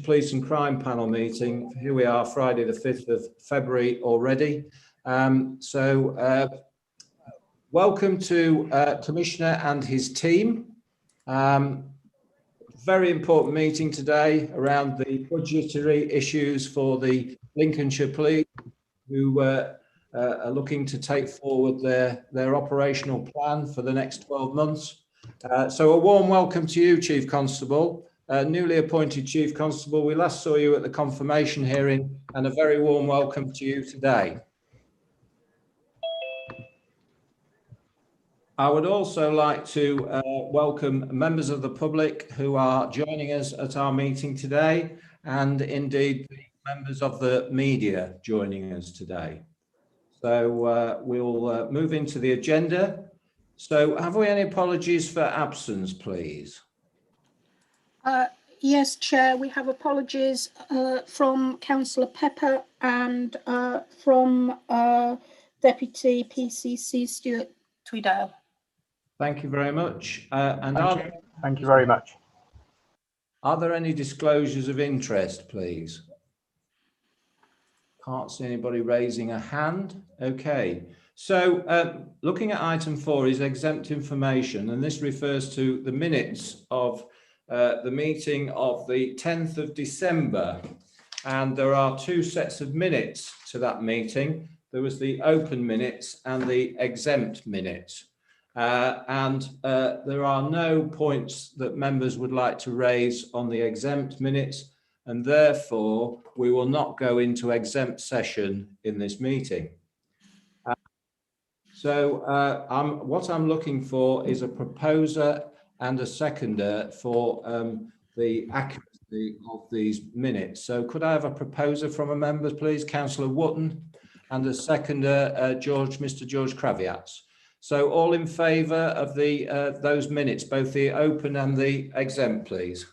Police and Crime Panel meeting. Here we are, Friday the 5th of February already. Welcome to Commissioner and his team. Very important meeting today around the budgetary issues for the Lincolnshire Police, who are looking to take forward their operational plan for the next 12 months. So a warm welcome to you, Chief Constable. Newly appointed Chief Constable. We last saw you at the confirmation hearing, and a very warm welcome to you today. I would also like to welcome members of the public who are joining us at our meeting today, and indeed the members of the media joining us today. So we'll move into the agenda. So have we any apologies for absence, please? Yes, Chair, we have apologies from Councillor Pepper and from Deputy PCC Stuart Tweedale. Thank you very much. Thank you very much. Are there any disclosures of interest, please? Can't see anybody raising a hand. Okay. So looking at item 4 is exempt information, and this refers to the minutes of the meeting of the 10th of December. And there are two sets of minutes to that meeting. There was the open minutes and the exempt minutes. There are no points that members would like to raise on the exempt minutes, and therefore we will not go into exempt session in this meeting. What I'm looking for is a proposer and a seconder for the accuracy of these minutes. So could I have a proposer from a member, please? Councillor Wotton, and a seconder, Mr. George Kraviatz. So all in favour of those minutes, both the open and the exempt, please.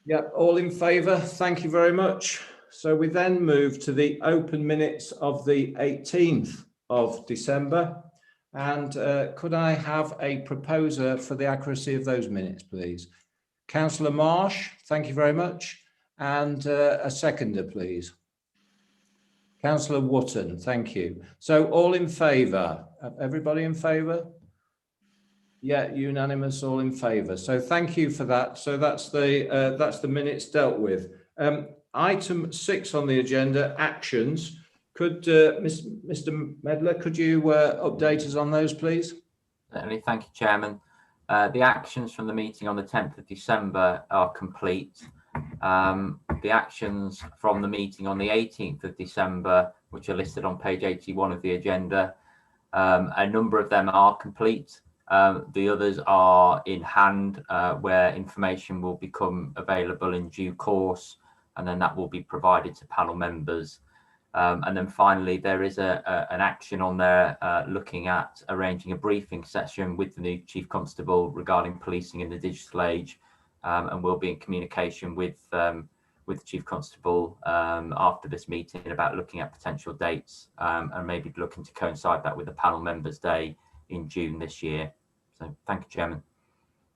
Yep, all in favour. Thank you very much. So we then move to the open minutes of the 18th of December. And could I have a proposer for the accuracy of those minutes, please? Councillor Marsh, thank you very much. And a seconder, please. Councillor Wotton, thank you. So all in favour? Everybody in favour? Yeah, unanimous, all in favour. So thank you for that. So that's the minutes dealt with. Item 6 on the agenda, actions. Could Mr. Medler, could you update us on those, please? Certainly, thank you, Chairman. The actions from the meeting on the 10th of December are complete. The actions from the meeting on the 18th of December, which are listed on page 81 of the agenda, a number of them are complete. The others are in hand, where information will become available in due course, and then that will be provided to panel members. And then finally, there is an action on there looking at arranging a briefing session with the new Chief Constable regarding policing in the digital age, and we'll be in communication with the Chief Constable after this meeting about looking at potential dates and maybe looking to coincide that with the panel members' day in June this year. So thank you, Chairman.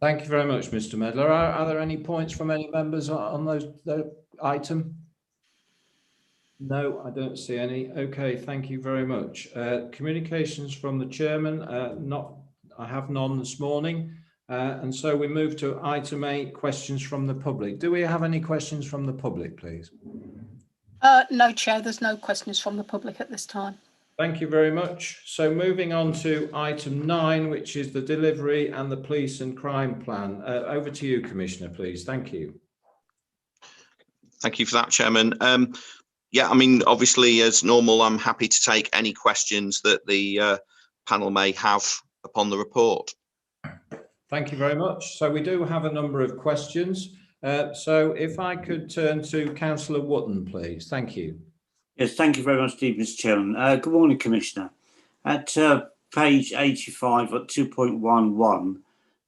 Thank you very much, Mr. Medler. Are there any points from any members on those item? No, I don't see any. Okay, thank you very much. Communications from the chairman, I have none this morning. And so we move to item 8, questions from the public. Do we have any questions from the public, please? No, Chair, there's no questions from the public at this time. Thank you very much. So moving on to item 9, which is the delivery and the police and crime plan. Over to you, Commissioner, please. Thank you. Thank you for that, Chairman. Yeah, I mean, obviously, as normal, I'm happy to take any questions that the panel may have upon the report. Thank you very much. So we do have a number of questions. So if I could turn to Councillor Wotton, please. Thank you. Yes, thank you very much, Mr. Chairman. Good morning, Commissioner. At page 85 at 2.11,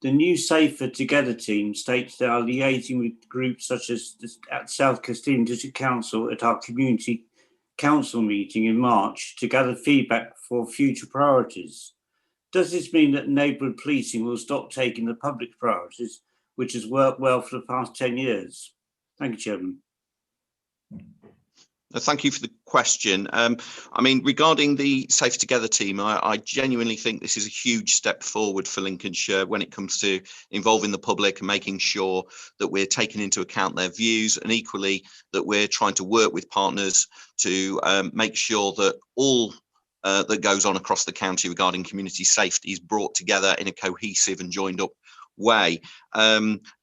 the new Safer Together team states they are liaising with groups such as at South Castilian District Council at our community council meeting in March to gather feedback for future priorities. Does this mean that neighbourhood policing will stop taking the public priorities which has worked well for the past 10 years? Thank you, Chairman. Thank you for the question. I mean, regarding the Safe Together team, I genuinely think this is a huge step forward for Lincolnshire when it comes to involving the public and making sure that we're taking into account their views, and equally that we're trying to work with partners to make sure that all that goes on across the county regarding community safety is brought together in a cohesive and joined up way.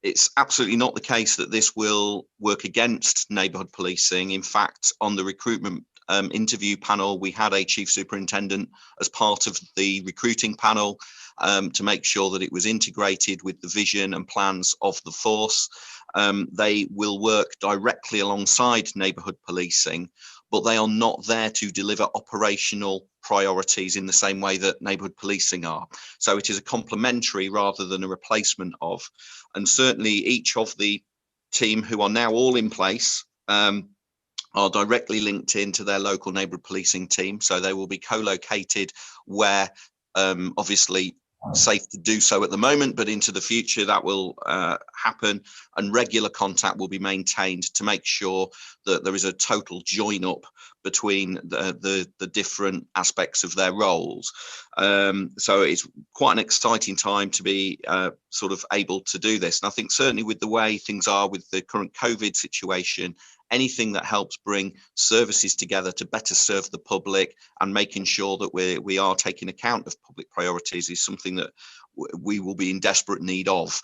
It's absolutely not the case that this will work against neighbourhood policing. In fact, on the recruitment interview panel, we had a chief superintendent as part of the recruiting panel to make sure that it was integrated with the vision and plans of the force. They will work directly alongside neighbourhood policing, but they are not there to deliver operational priorities in the same way that neighbourhood policing are. So it is a complementary rather than a replacement of. And certainly each of the team who are now all in place are directly linked into their local neighbourhood policing team. So they will be co-located where obviously safe to do so at the moment, but into the future that will happen, and regular contact will be maintained to make sure that there is a total join up between the different aspects of their roles. So it's quite an exciting time to be sort of able to do this. And I think certainly with the way things are with the current COVID situation, anything that helps bring services together to better serve the public and making sure that we are taking account of public priorities is something that we will be in desperate need of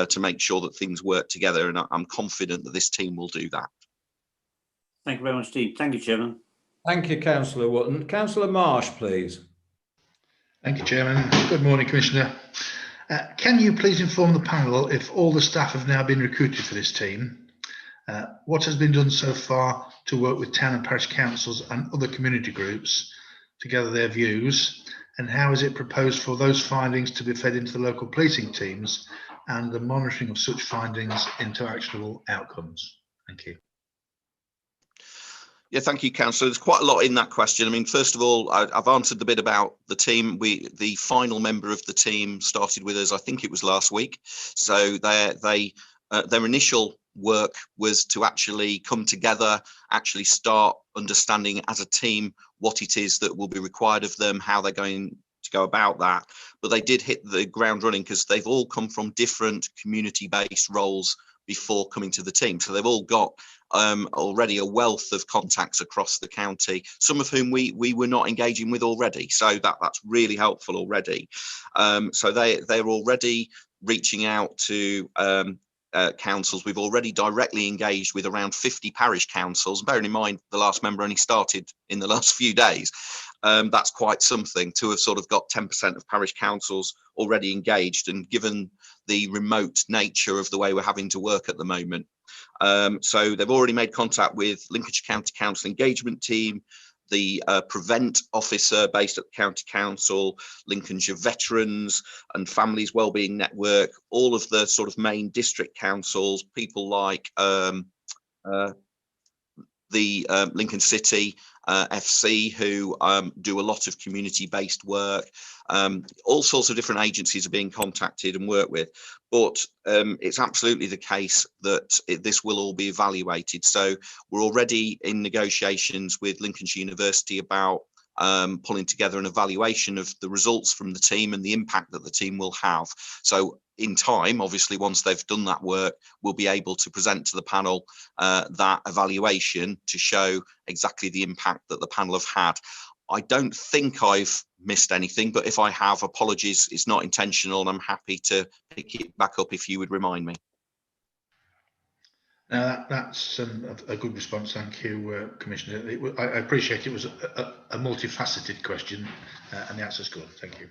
to make sure that things work together. And I'm confident that this team will do that. Thank you very much, Steve. Thank you, Chairman. Thank you, Councillor Wootton. Councillor Marsh, please. Thank you, Chairman. Good morning, Commissioner. Can you please inform the panel if all the staff have now been recruited for this team? What has been done so far to work with town and parish councils and other community groups to gather their views? And how is it proposed for those findings to be fed into the local policing teams and the monitoring of such findings into actionable outcomes? Thank you. Yeah, thank you, Councillor. There's quite a lot in that question. I mean, first of all, I've answered the bit about the team. The final member of the team started with us, I think it was last week. So their initial work was to actually come together, actually start understanding as a team what it is that will be required of them, how they're going to go about that. But they did hit the ground running because they've all come from different community-based roles before coming to the team. So they've all got already a wealth of contacts across the county, some of whom we were not engaging with already. So that's really helpful already. So they're already reaching out to councils. We've already directly engaged with around 50 parish councils. Bearing in mind the last member only started in the last few days. That's quite something to have sort of got 10% of parish councils already engaged, and given the remote nature of the way we're having to work at the moment. So they've already made contact with Lincolnshire County Council engagement team, the Prevent officer based at the County Council, Lincolnshire Veterans and Families Wellbeing Network, all of the sort of main district councils, people like the Lincoln City FC, who do a lot of community-based work. All sorts of different agencies are being contacted and worked with, but it's absolutely the case that this will all be evaluated. So we're already in negotiations with Lincolnshire University about pulling together an evaluation of the results from the team and the impact that the team will have. So in time, obviously, once they've done that work, we'll be able to present to the panel that evaluation to show exactly the impact that the panel have had. I don't think I've missed anything, but if I have, apologies, it's not intentional, and I'm happy to pick it back up if you would remind me. That's a good response. Thank you, Commissioner. I appreciate it was a multifaceted question, and the answer's good. Thank you.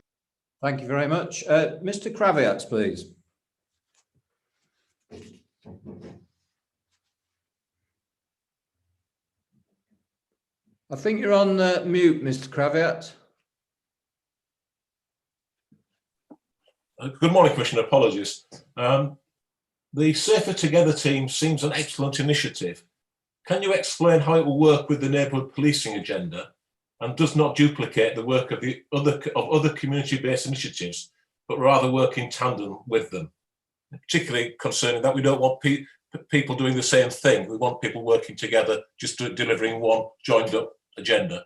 Thank you very much. Mr. Kraviatz, please. I think you're on mute, Mr. Kraviatz. Good morning, Commissioner. Apologies. The Safer Together team seems an excellent initiative. Can you explain how it will work with the neighbourhood policing agenda and does not duplicate the work of other community-based initiatives, but rather work in tandem with them? particularly concerning that we don't want people doing the same thing. We want people working together, just delivering one joined up agenda.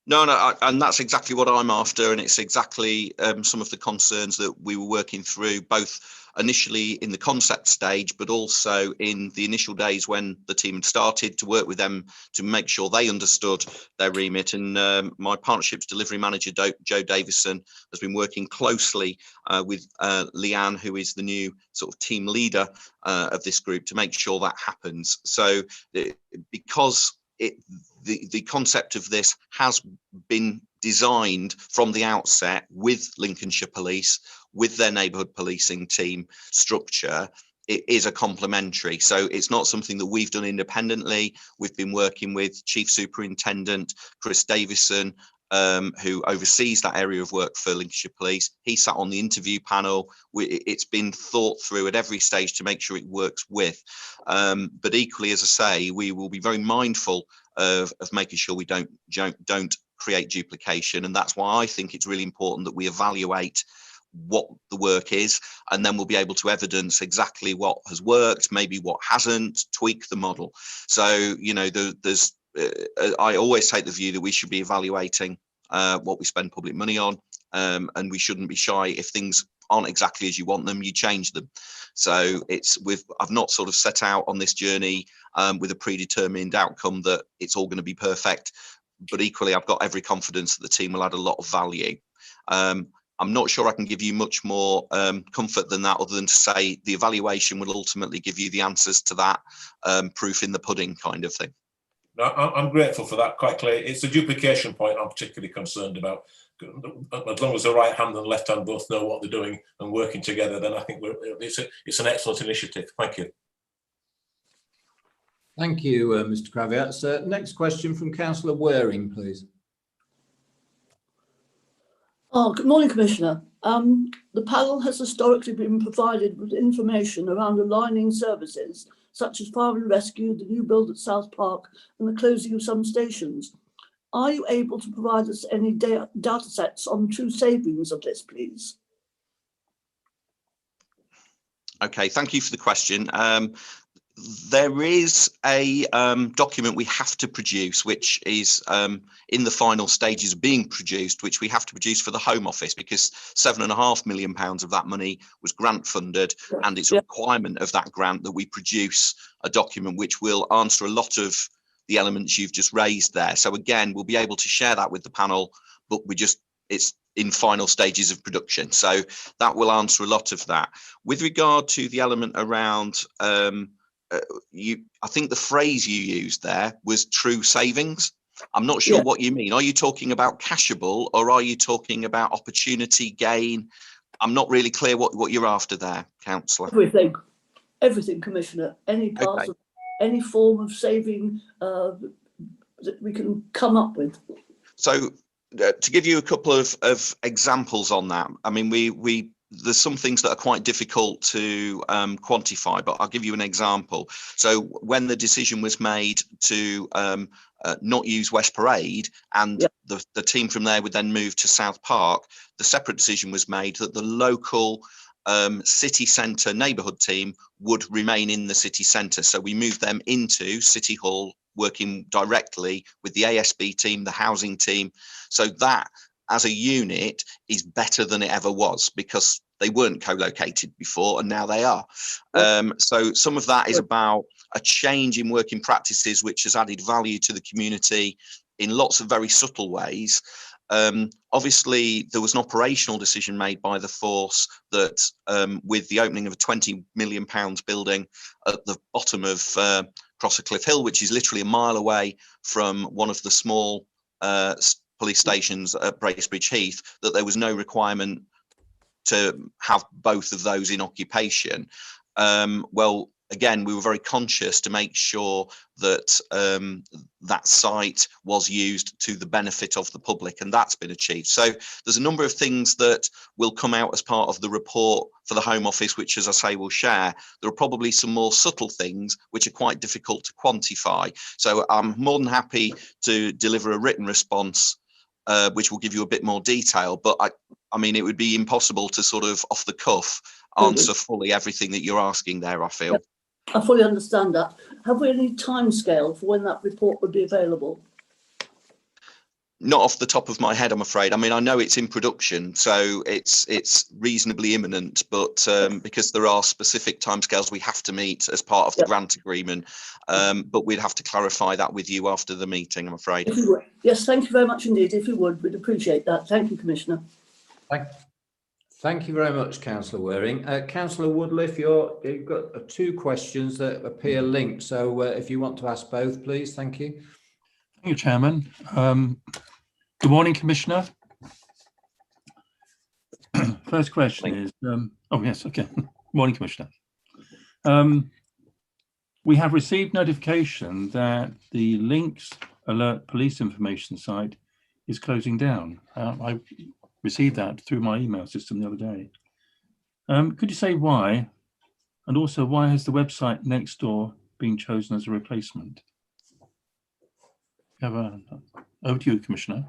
No, and that's exactly what I'm after, and it's exactly some of the concerns that we were working through, both initially in the concept stage, but also in the initial days when the team had started, to work with them to make sure they understood their remit. And my partnerships delivery manager, Joe Davison, has been working closely with Leanne, who is the new sort of team leader of this group, to make sure that happens. So because the concept of this has been designed from the outset with Lincolnshire Police, with their neighbourhood policing team structure, it is a complementary. So it's not something that we've done independently. We've been working with Chief Superintendent Chris Davison, who oversees that area of work for Lincolnshire Police. He sat on the interview panel. It's been thought through at every stage to make sure it works with. But equally, as I say, we will be very mindful of making sure we don't create duplication. And that's why I think it's really important that we evaluate what the work is, and then we'll be able to evidence exactly what has worked, maybe what hasn't, tweak the model. So, you know, I always take the view that we should be evaluating what we spend public money on, and we shouldn't be shy. If things aren't exactly as you want them, you change them. So I've not sort of set out on this journey with a predetermined outcome that it's all going to be perfect, but equally I've got every confidence that the team will add a lot of value. I'm not sure I can give you much more comfort than that, other than to say the evaluation will ultimately give you the answers to that proof in the pudding kind of thing. No, I'm grateful for that, quite clear. It's the duplication point I'm particularly concerned about. As long as the right hand and left hand both know what they're doing and working together, then I think it's an excellent initiative. Thank you. Thank you, Mr. Kraviatz. Next question from Councillor Waring, please. Oh, good morning, Commissioner. The panel has historically been provided with information around aligning services such as fire and rescue, the new build at South Park, and the closing of some stations. Are you able to provide us any data sets on true savings of this, please? Okay, thank you for the question. There is a document we have to produce, which is in the final stages of being produced, which we have to produce for the Home Office, because £7.5 million of that money was grant funded, and it's a requirement of that grant that we produce a document which will answer a lot of the elements you've just raised there. So again, we'll be able to share that with the panel, but it's in final stages of production. So that will answer a lot of that. With regard to the element around I think the phrase you used there was true savings. I'm not sure what you mean. Are you talking about cashable, or are you talking about opportunity gain? I'm not really clear what you're after there, Councillor. Everything, Commissioner. Any part of any form of saving that we can come up with. So to give you a couple of examples on that, I mean, there's some things that are quite difficult to quantify, but I'll give you an example. So when the decision was made to not use West Parade, and the team from there would then move to South Park, the separate decision was made that the local city centre neighbourhood team would remain in the city centre. So we moved them into City Hall, working directly with the ASB team, the housing team. So that, as a unit, is better than it ever was, because they weren't co-located before and now they are. So some of that is about a change in working practices, which has added value to the community in lots of very subtle ways. Obviously, there was an operational decision made by the force that with the opening of a £20 million building at the bottom of Cliff Hill, which is literally a mile away from one of the small police stations at Bracebridge Heath, that there was no requirement to have both of those in occupation. Well, again, we were very conscious to make sure that that site was used to the benefit of the public, and that's been achieved. So there's a number of things that will come out as part of the report for the Home Office, which, as I say, we'll share. There are probably some more subtle things which are quite difficult to quantify. So I'm more than happy to deliver a written response which will give you a bit more detail. But I mean, it would be impossible to sort of off the cuff answer fully everything that you're asking there, I feel. Yep. I fully understand that. Have we any timescale for when that report would be available? Not off the top of my head, I'm afraid. I mean, I know it's in production, so it's reasonably imminent, but because there are specific timescales we have to meet as part of the grant agreement, but we'd have to clarify that with you after the meeting, I'm afraid. If you would. Yes, thank you very much indeed. If you would, we'd appreciate that. Thank you, Commissioner. Thank you very much, Councillor Waring. Councillor Woodliff, you've got two questions that appear linked, so if you want to ask both, please. Thank you. Thank you, Chairman. Good morning, Commissioner. First question is, oh yes, okay. Morning, Commissioner. We have received notification that the Links Alert police information site is closing down. I received that through my email system the other day. Could you say why? And also, why has the website Nextdoor been chosen as a replacement? Over to you, Commissioner.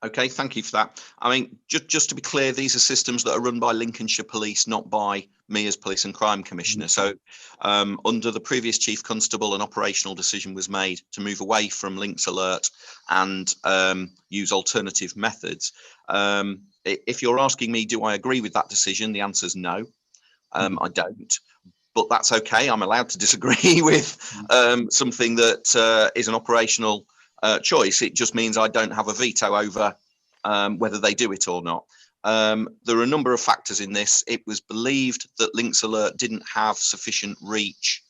Okay, thank you for that. I mean, just to be clear, these are systems that are run by Lincolnshire Police, not by me as Police and Crime Commissioner. So under the previous Chief Constable, an operational decision was made to move away from Links Alert and use alternative methods. If you're asking me, do I agree with that decision? The answer is no, I don't. But that's okay. I'm allowed to disagree with something that is an operational choice. It just means I don't have a veto over whether they do it or not. There are a number of factors in this. It was believed that Links Alert didn't have sufficient reach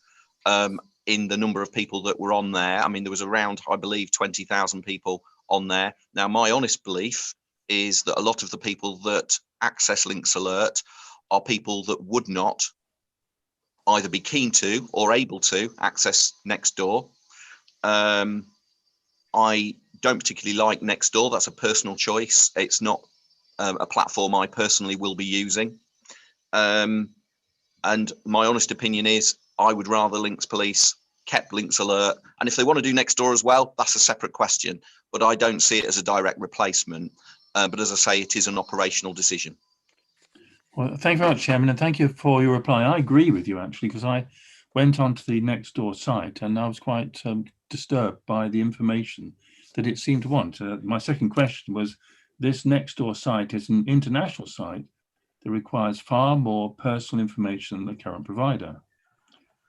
in the number of people that were on there. I mean, there was around, I believe, 20,000 people on there. Now, my honest belief is that a lot of the people that access Links Alert are people that would not either be keen to or able to access Nextdoor. I don't particularly like Nextdoor. That's a personal choice. It's not a platform I personally will be using. And my honest opinion is I would rather Links Police kept Links Alert. And if they want to do Nextdoor as well, that's a separate question. But I don't see it as a direct replacement. But as I say, it is an operational decision. Well, thank you very much, Chairman, and thank you for your reply. I agree with you, actually, because I went onto the Nextdoor site and I was quite disturbed by the information that it seemed to want. My second question was, this Nextdoor site is an international site that requires far more personal information than the current provider.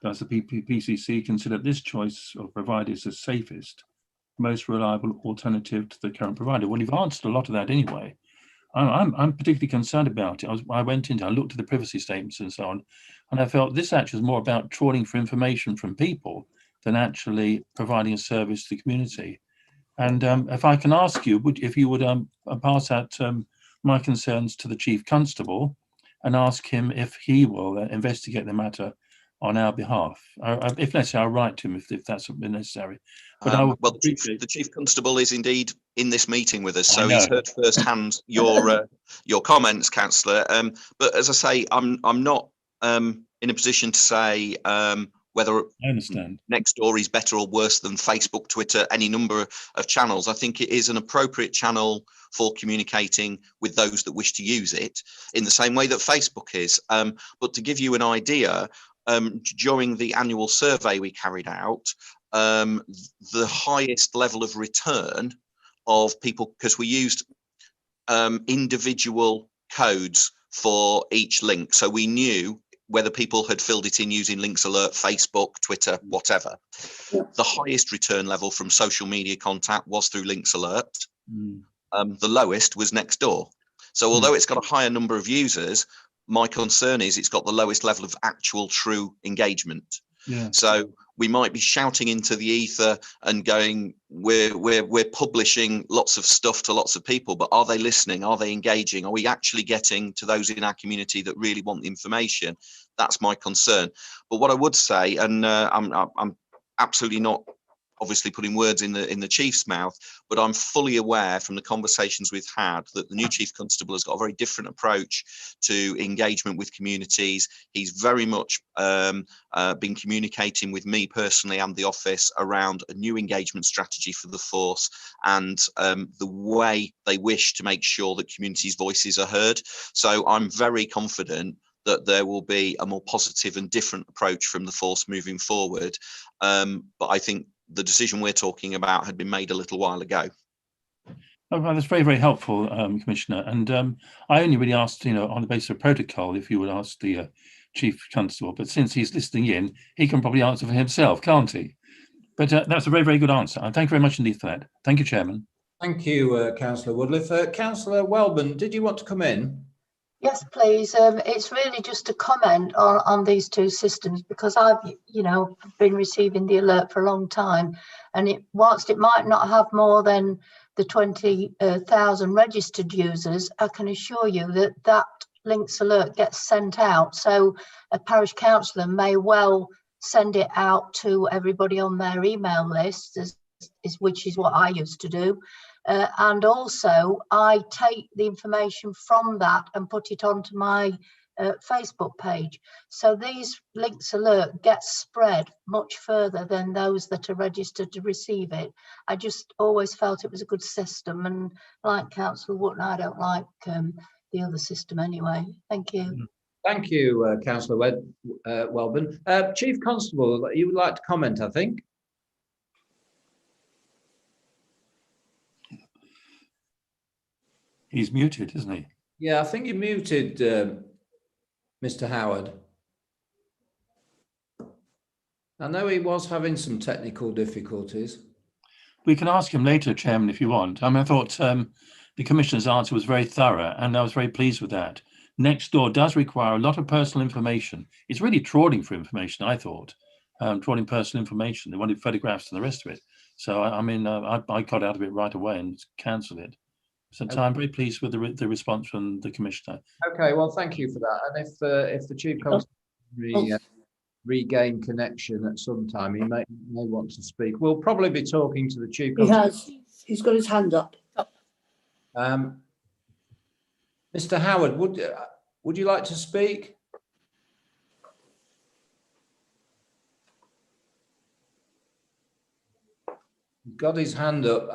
Does the PCC consider this choice of providers as safest, most reliable alternative to the current provider? Well, you've answered a lot of that anyway. I'm particularly concerned about it. I looked at the privacy statements and so on, and I felt this actually is more about trawling for information from people than actually providing a service to the community. And if I can ask you, if you would pass out my concerns to the Chief Constable and ask him if he will investigate the matter on our behalf. If necessary, I'll write to him if that's necessary. But well, the Chief Constable is indeed in this meeting with us, so he's heard firsthand your comments, Councillor. But as I say, I'm not in a position to say whether Nextdoor is better or worse than Facebook, Twitter, any number of channels. I think it is an appropriate channel for communicating with those that wish to use it in the same way that Facebook is. But to give you an idea, during the annual survey we carried out, the highest level of return of people, because we used individual codes for each link, so we knew whether people had filled it in using Links Alert, Facebook, Twitter, whatever. The highest return level from social media contact was through Links Alert. The lowest was Nextdoor. So although it's got a higher number of users, my concern is it's got the lowest level of actual true engagement. So we might be shouting into the ether and going, we're publishing lots of stuff to lots of people, but are they listening? Are they engaging? Are we actually getting to those in our community that really want the information? That's my concern. But what I would say, and I'm absolutely not obviously putting words in the Chief's mouth, but I'm fully aware from the conversations we've had that the new Chief Constable has got a very different approach to engagement with communities. He's very much been communicating with me personally and the office around a new engagement strategy for the force and the way they wish to make sure that communities' voices are heard. So I'm very confident that there will be a more positive and different approach from the force moving forward. But I think the decision we're talking about had been made a little while ago. Oh, well, that's very, very helpful, Commissioner. And I only really asked, on the basis of protocol, if you would ask the Chief Constable. But since he's listening in, he can probably answer for himself, can't he? But that's a very, very good answer. And thank you very much indeed for that. Thank you, Chairman. Thank you, Councillor Woodliff. Councillor Welburn, did you want to come in? Yes, please. It's really just a comment on these two systems, because I've, been receiving the alert for a long time, and whilst it might not have more than the 20,000 registered users, I can assure you that links alert gets sent out. So a parish councillor may well send it out to everybody on their email list, which is what I used to do. And also I take the information from that and put it onto my Facebook page. So these links alert get spread much further than those that are registered to receive it. I just always felt it was a good system, and like Councillor Wootton, I don't like the other system anyway. Thank you. Thank you, Councillor Welburn. Chief Constable, you would like to comment, I think. He's muted, isn't he? Yeah, I think you're muted, Mr. Howard. I know he was having some technical difficulties. We can ask him later, Chairman, if you want. I thought the Commissioner's answer was very thorough, and I was very pleased with that. Nextdoor does require a lot of personal information. It's really trawling for information, I thought. Trawling personal information. They wanted photographs and the rest of it. So, I got out of it right away and cancelled it. So I'm very pleased with the response from the Commissioner. Okay, well, thank you for that. And if the Chief Constable regain connection at some time, he may want to speak. We'll probably be talking to the Chief Constable. He's got his hand up. Mr. Howard, would you like to speak? He's got his hand up,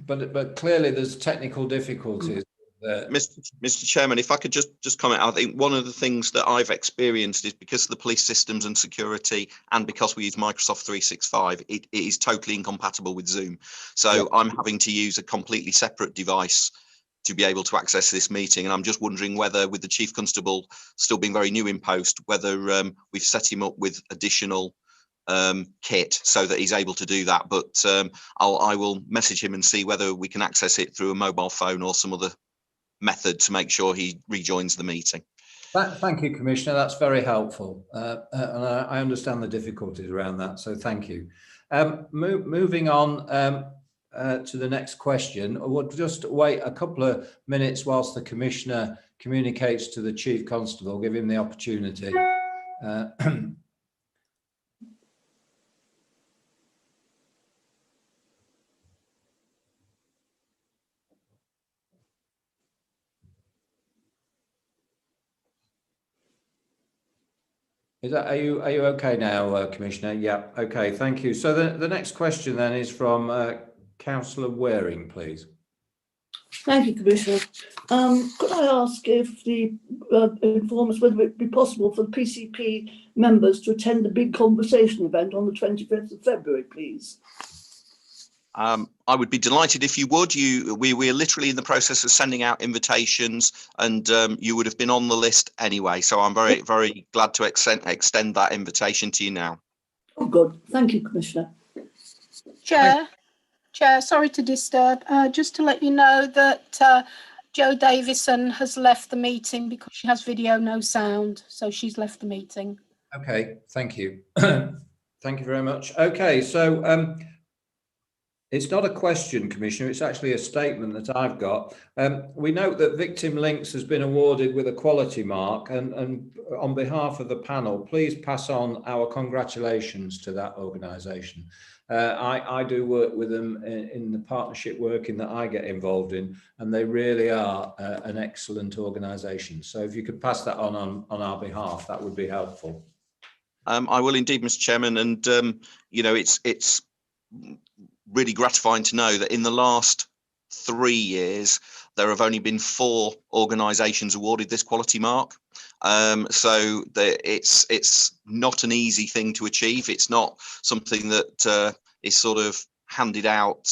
but clearly there's technical difficulties. Mr. Chairman, if I could just comment, I think one of the things that I've experienced is because of the police systems and security, and because we use Microsoft 365, it is totally incompatible with Zoom. So I'm having to use a completely separate device to be able to access this meeting. And I'm just wondering whether, with the Chief Constable still being very new in post, whether we've set him up with additional kit so that he's able to do that. But I will message him and see whether we can access it through a mobile phone or some other method to make sure he rejoins the meeting. Thank you, Commissioner. That's very helpful. And I understand the difficulties around that, so thank you. Moving on to the next question. We'll just wait a couple of minutes whilst the Commissioner communicates to the Chief Constable, give him the opportunity. Are you okay now, Commissioner? Yeah, okay, thank you. So the next question then is from Councillor Waring, please. Thank you, Commissioner. Could I ask if the inform us whether it would be possible for the PCP members to attend the big conversation event on the 25th of February, please? I would be delighted if you would. We're literally in the process of sending out invitations, and you would have been on the list anyway. So I'm very, very glad to extend that invitation to you now. Oh, good. Thank you, Commissioner. Chair, sorry to disturb. Just to let you know that Jo Davison has left the meeting because she has video, no sound. So she's left the meeting. Okay, thank you. Thank you very much. Okay, so it's not a question, Commissioner, it's actually a statement that I've got. We note that Victim Links has been awarded with a quality mark, and on behalf of the panel, please pass on our congratulations to that organisation. I do work with them in the partnership working that I get involved in, and they really are an excellent organisation. So if you could pass that on our behalf, that would be helpful. I will indeed, Mr. Chairman, and it's really gratifying to know that in the last 3 years, there have only been 4 organisations awarded this quality mark. So it's not an easy thing to achieve. It's not something that is sort of handed out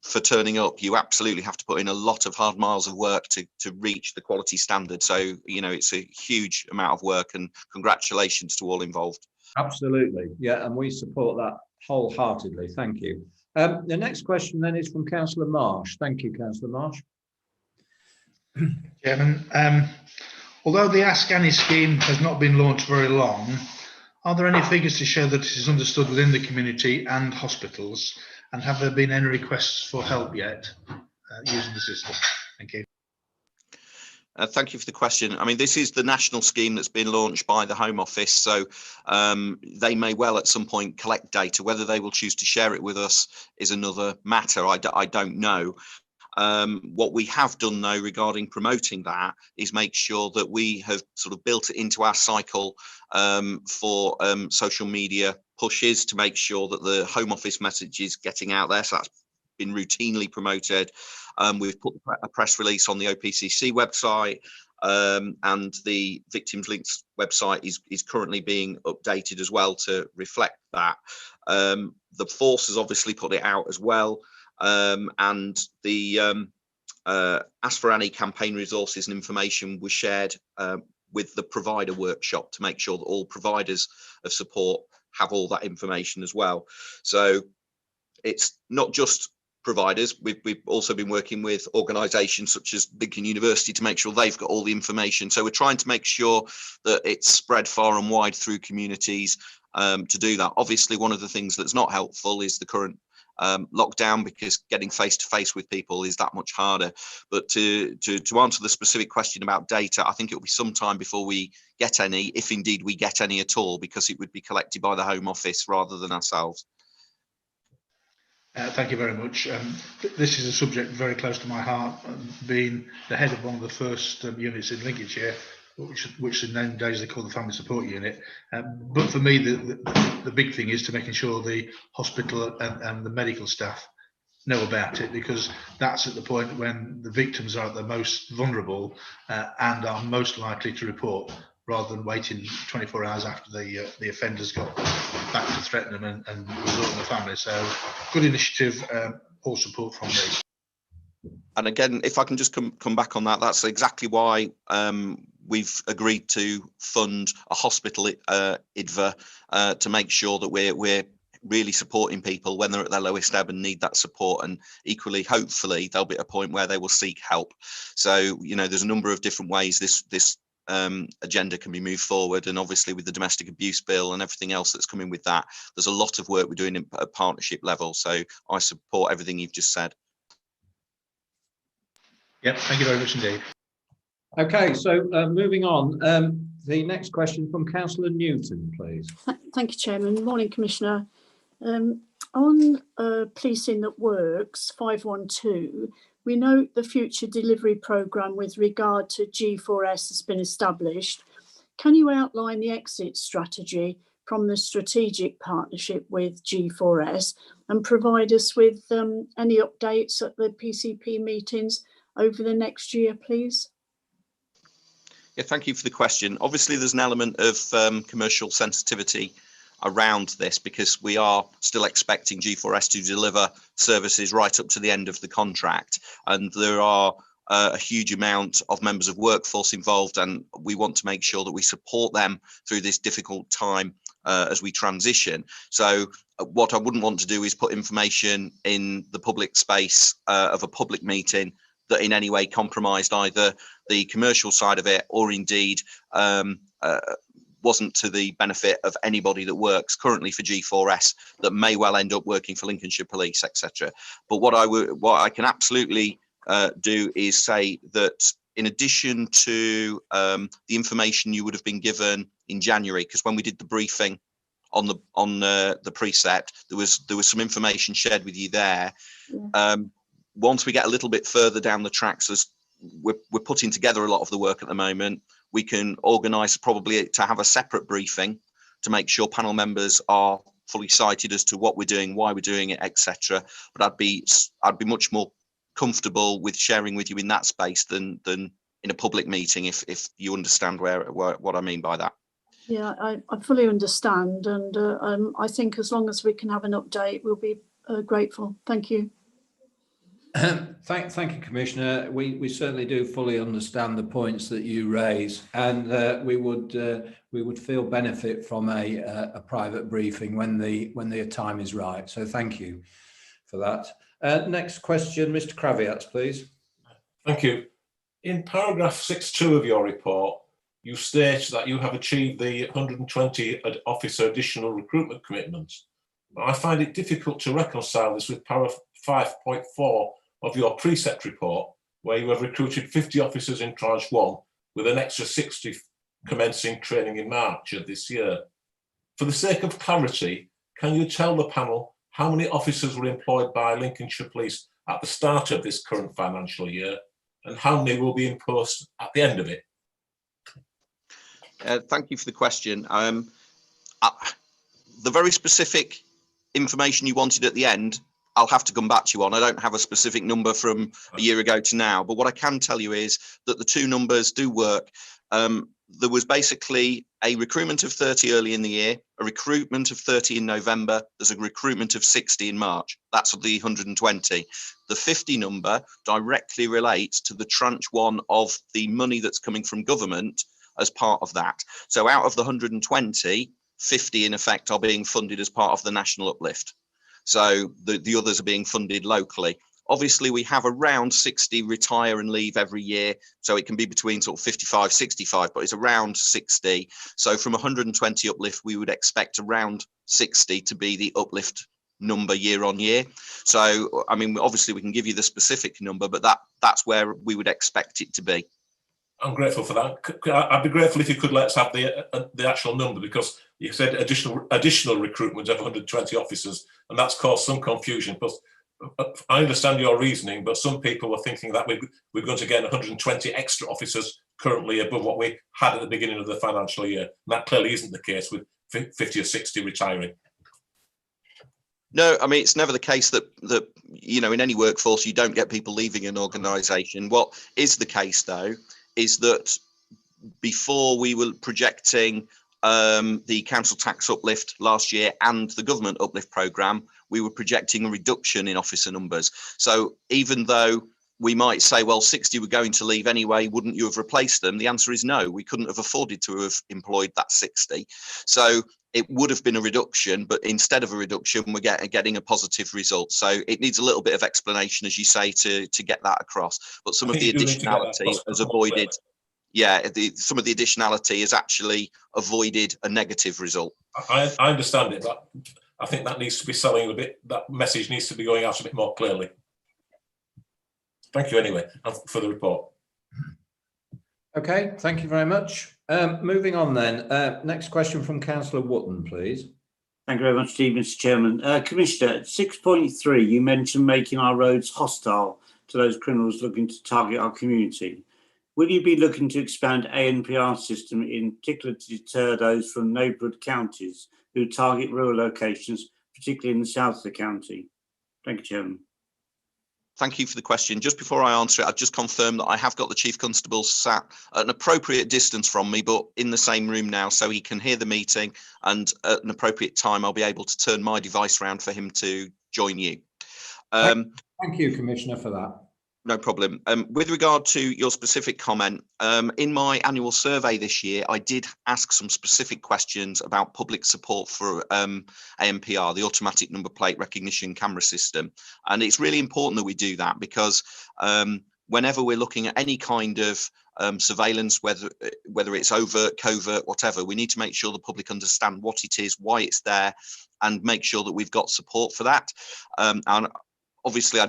for turning up. You absolutely have to put in a lot of hard miles of work to reach the quality standard. So, you know, it's a huge amount of work, and congratulations to all involved. Absolutely. Yeah, and we support that wholeheartedly. Thank you. The next question then is from Councillor Marsh. Thank you, Councillor Marsh. Chairman, although the Ask Annie scheme has not been launched very long, are there any figures to show that it is understood within the community and hospitals? And have there been any requests for help yet using the system? Thank you. Thank you for the question. I mean, this is the national scheme that's been launched by the Home Office, so they may well at some point collect data. Whether they will choose to share it with us is another matter. I don't know. What we have done, though, regarding promoting that is make sure that we have sort of built it into our cycle for social media pushes to make sure that the Home Office message is getting out there. So that's been routinely promoted. We've put a press release on the OPCC website, and the Victims Links website is currently being updated as well to reflect that. The force has obviously put it out as well. And the Ask for Annie campaign resources and information was shared with the provider workshop to make sure that all providers of support have all that information as well. So it's not just providers. We've also been working with organisations such as Lincoln University to make sure they've got all the information. So we're trying to make sure that it's spread far and wide through communities to do that. Obviously, one of the things that's not helpful is the current lockdown, because getting face to face with people is that much harder. But to answer the specific question about data, I think it will be some time before we get any, if indeed we get any at all, because it would be collected by the Home Office rather than ourselves. Thank you very much. This is a subject very close to my heart, being the head of one of the first units in Lincolnshire, which in them days they call the Family Support Unit. But for me, the big thing is to making sure the hospital and the medical staff know about it, because that's at the point when the victims are at the most vulnerable and are most likely to report, rather than waiting 24 hours after the offenders got back to threaten them and resort in the family. So good initiative, all support from me. And again, if I can just come back on that, that's exactly why we've agreed to fund a hospital IDVA to make sure that we're really supporting people when they're at their lowest ebb and need that support. And equally, hopefully, there'll be a point where they will seek help. So, you know, there's a number of different ways this agenda can be moved forward, and obviously with the domestic abuse bill and everything else that's coming with that, there's a lot of work we're doing at partnership level. So I support everything you've just said. Yep, thank you very much indeed. Okay, so moving on, the next question from Councillor Newton, please. Thank you, Chairman. Morning, Commissioner. On Policing That Works 512, we note the future delivery programme with regard to G4S has been established. Can you outline the exit strategy from the strategic partnership with G4S and provide us with any updates at the PCP meetings over the next year, please? Yeah, thank you for the question. Obviously, there's an element of commercial sensitivity around this, because we are still expecting G4S to deliver services right up to the end of the contract, and there are a huge amount of members of workforce involved, and we want to make sure that we support them through this difficult time as we transition. So what I wouldn't want to do is put information in the public space of a public meeting that in any way compromised either the commercial side of it or indeed wasn't to the benefit of anybody that works currently for G4S that may well end up working for Lincolnshire Police, etc. But what I can absolutely do is say that in addition to the information you would have been given in January, because when we did the briefing on the Precept, there was some information shared with you there. Yeah. Once we get a little bit further down the tracks, as we're putting together a lot of the work at the moment, we can organise probably to have a separate briefing to make sure panel members are fully sighted as to what we're doing, why we're doing it, etc. But I'd be much more comfortable with sharing with you in that space than in a public meeting, if you understand what I mean by that. Yeah, I fully understand, and I think as long as we can have an update, we'll be grateful. Thank you. Thank you, Commissioner. We certainly do fully understand the points that you raise, and we would feel benefit from a private briefing when the time is right. So thank you for that. Next question, Mr. Kraviatz, please. Thank you. In paragraph 6.2 of your report, you state that you have achieved the 120 officer additional recruitment commitments. I find it difficult to reconcile this with paragraph 5.4 of your Precept report, where you have recruited 50 officers in tranche 1 with an extra 60 commencing training in March of this year. For the sake of clarity, can you tell the panel how many officers were employed by Lincolnshire Police at the start of this current financial year, and how many will be in post at the end of it? Thank you for the question. The very specific information you wanted at the end, I'll have to come back to you on. I don't have a specific number from a year ago to now, but what I can tell you is that the two numbers do work. There was basically a recruitment of 30 early in the year, a recruitment of 30 in November, there's a recruitment of 60 in March. That's the 120. The 50 number directly relates to the tranche 1 of the money that's coming from government as part of that. So out of the 120, 50 in effect are being funded as part of the national uplift. So the others are being funded locally. Obviously, we have around 60 retire and leave every year. So it can be between sort of 55, 65, but it's around 60. So from 120 uplift, we would expect around 60 to be the uplift number year on year. So, I mean, obviously we can give you the specific number, but that's where we would expect it to be. I'm grateful for that. I'd be grateful if you could let us have the actual number, because you said additional recruitment of 120 officers, and that's caused some confusion. But I understand your reasoning, but some people were thinking that we're going to get 120 extra officers currently above what we had at the beginning of the financial year. And that clearly isn't the case with 50 or 60 retiring. No, I mean, it's never the case that you know, in any workforce, you don't get people leaving an organisation. What is the case, though, is that before we were projecting the council tax uplift last year and the government uplift programme, we were projecting a reduction in officer numbers. So even though we might say, well, 60 were going to leave anyway, wouldn't you have replaced them? The answer is no, we couldn't have afforded to have employed that 60. So it would have been a reduction, but instead of a reduction, we're getting a positive result. So it needs a little bit of explanation, as you say, to get that across. But some of the additionality has avoided, some of the additionality has actually avoided a negative result. I understand it, but I think that needs to be selling a bit, that message needs to be going out a bit more clearly. Thank you anyway for the report. Okay, thank you very much. Moving on then, next question from Councillor Wootton, please. Thank you very much, Mr. Chairman. Commissioner, at 6.3, you mentioned making our roads hostile to those criminals looking to target our community. Will you be looking to expand Anpr system, in particular to deter those from neighbourhood counties who target rural locations, particularly in the south of the county? Thank you, Chairman. Thank you for the question. Just before I answer it, I've just confirmed that I have got the Chief Constable sat at an appropriate distance from me, but in the same room now, so he can hear the meeting, and at an appropriate time, I'll be able to turn my device around for him to join you. Thank you, Commissioner, for that. No problem. With regard to your specific comment, in my annual survey this year, I did ask some specific questions about public support for Anpr, the automatic number plate recognition camera system. And it's really important that we do that, because whenever we're looking at any kind of surveillance, whether it's overt, covert, whatever, we need to make sure the public understand what it is, why it's there, and make sure that we've got support for that. And obviously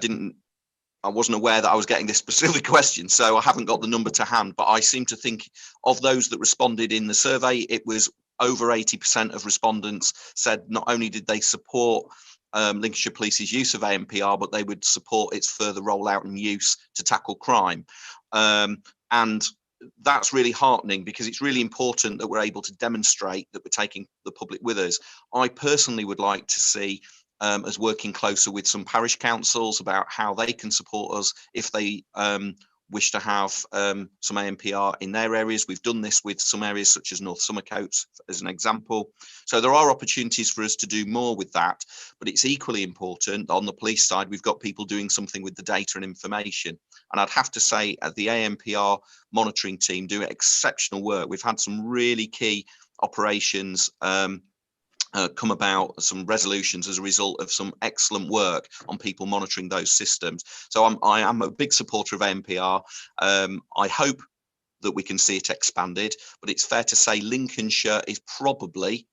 I wasn't aware that I was getting this specific question, so I haven't got the number to hand, but I seem to think of those that responded in the survey, it was over 80% of respondents said not only did they support Lincolnshire Police's use of Anpr, but they would support its further rollout and use to tackle crime. And that's really heartening, because it's really important that we're able to demonstrate that we're taking the public with us. I personally would like to see as working closer with some parish councils about how they can support us if they wish to have some ANPR in their areas. We've done this with some areas such as North Somercotes as an example. So there are opportunities for us to do more with that, but it's equally important on the police side, we've got people doing something with the data and information. And I'd have to say the ANPR monitoring team do exceptional work. We've had some really key operations come about, some resolutions as a result of some excellent work on people monitoring those systems. So I am a big supporter of ANPR. I hope that we can see it expanded, but it's fair to say Lincolnshire is probably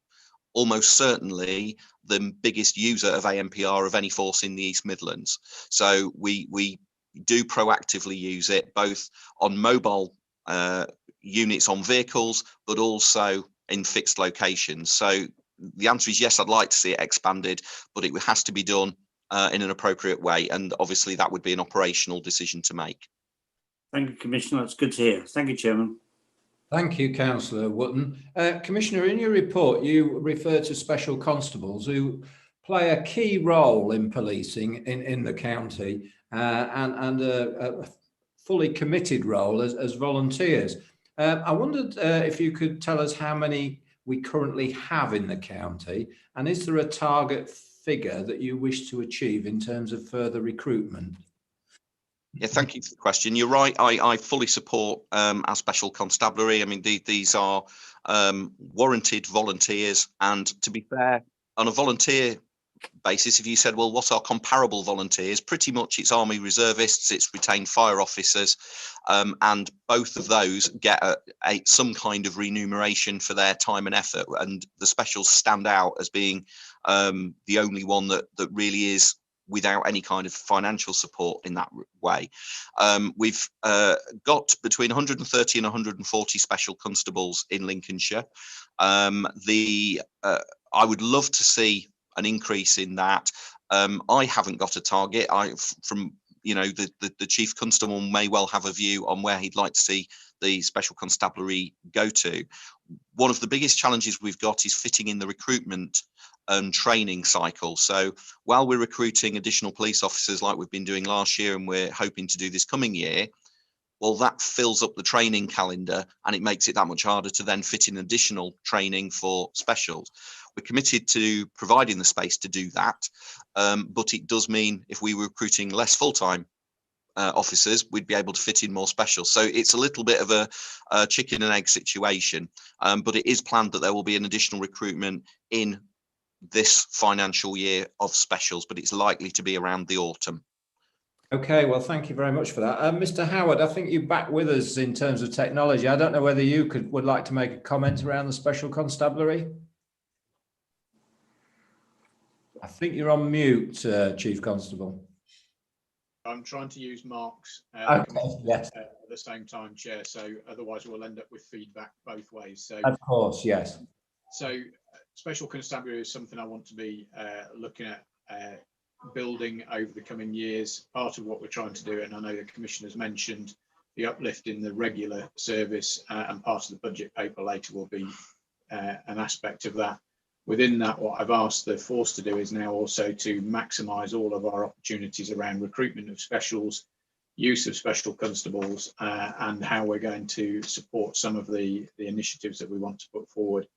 almost certainly the biggest user of ANPR of any force in the East Midlands. So we do proactively use it both on mobile units on vehicles, but also in fixed locations. So the answer is yes, I'd like to see it expanded, but it has to be done in an appropriate way. And obviously that would be an operational decision to make. Thank you, Commissioner. That's good to hear. Thank you, Chairman. Thank you, Councillor Wootton. Commissioner, in your report, you refer to special constables who play a key role in policing in the county and a fully committed role as volunteers. I wondered if you could tell us how many we currently have in the county, and is there a target figure that you wish to achieve in terms of further recruitment? Yeah, thank you for the question. You're right. I fully support our special constabulary. I mean, these are warranted volunteers, and to be fair, on a volunteer basis, if you said, well, what are comparable volunteers? Pretty much it's Army reservists, it's retained fire officers, and both of those get some kind of remuneration for their time and effort. And the specials stand out as being the only one that really is without any kind of financial support in that way. We've got between 130 and 140 special constables in Lincolnshire. I would love to see an increase in that. I haven't got a target. The chief constable may well have a view on where he'd like to see the special constabulary go to. One of the biggest challenges we've got is fitting in the recruitment and training cycle. So while we're recruiting additional police officers like we've been doing last year and we're hoping to do this coming year, well, that fills up the training calendar and it makes it that much harder to then fit in additional training for specials. We're committed to providing the space to do that, but it does mean if we were recruiting less full-time officers, we'd be able to fit in more specials. So it's a little bit of a chicken and egg situation, but it is planned that there will be an additional recruitment in this financial year of specials, but it's likely to be around the autumn. Okay, well, thank you very much for that. Mr. Howard, I think you're back with us in terms of technology. I don't know whether you would like to make a comment around the special constabulary. I think you're on mute, Chief Constable. I'm trying to use Mark's yes. at the same time, Chair, so otherwise we'll end up with feedback both ways. So, of course, yes. So special constabulary is something I want to be looking at building over the coming years. Part of what we're trying to do, and I know the Commissioner's mentioned the uplift in the regular service, and part of the budget paper later will be an aspect of that. Within that, what I've asked the force to do is now also to maximise all of our opportunities around recruitment of specials, use of special constables, and how we're going to support some of the initiatives that we want to put forward,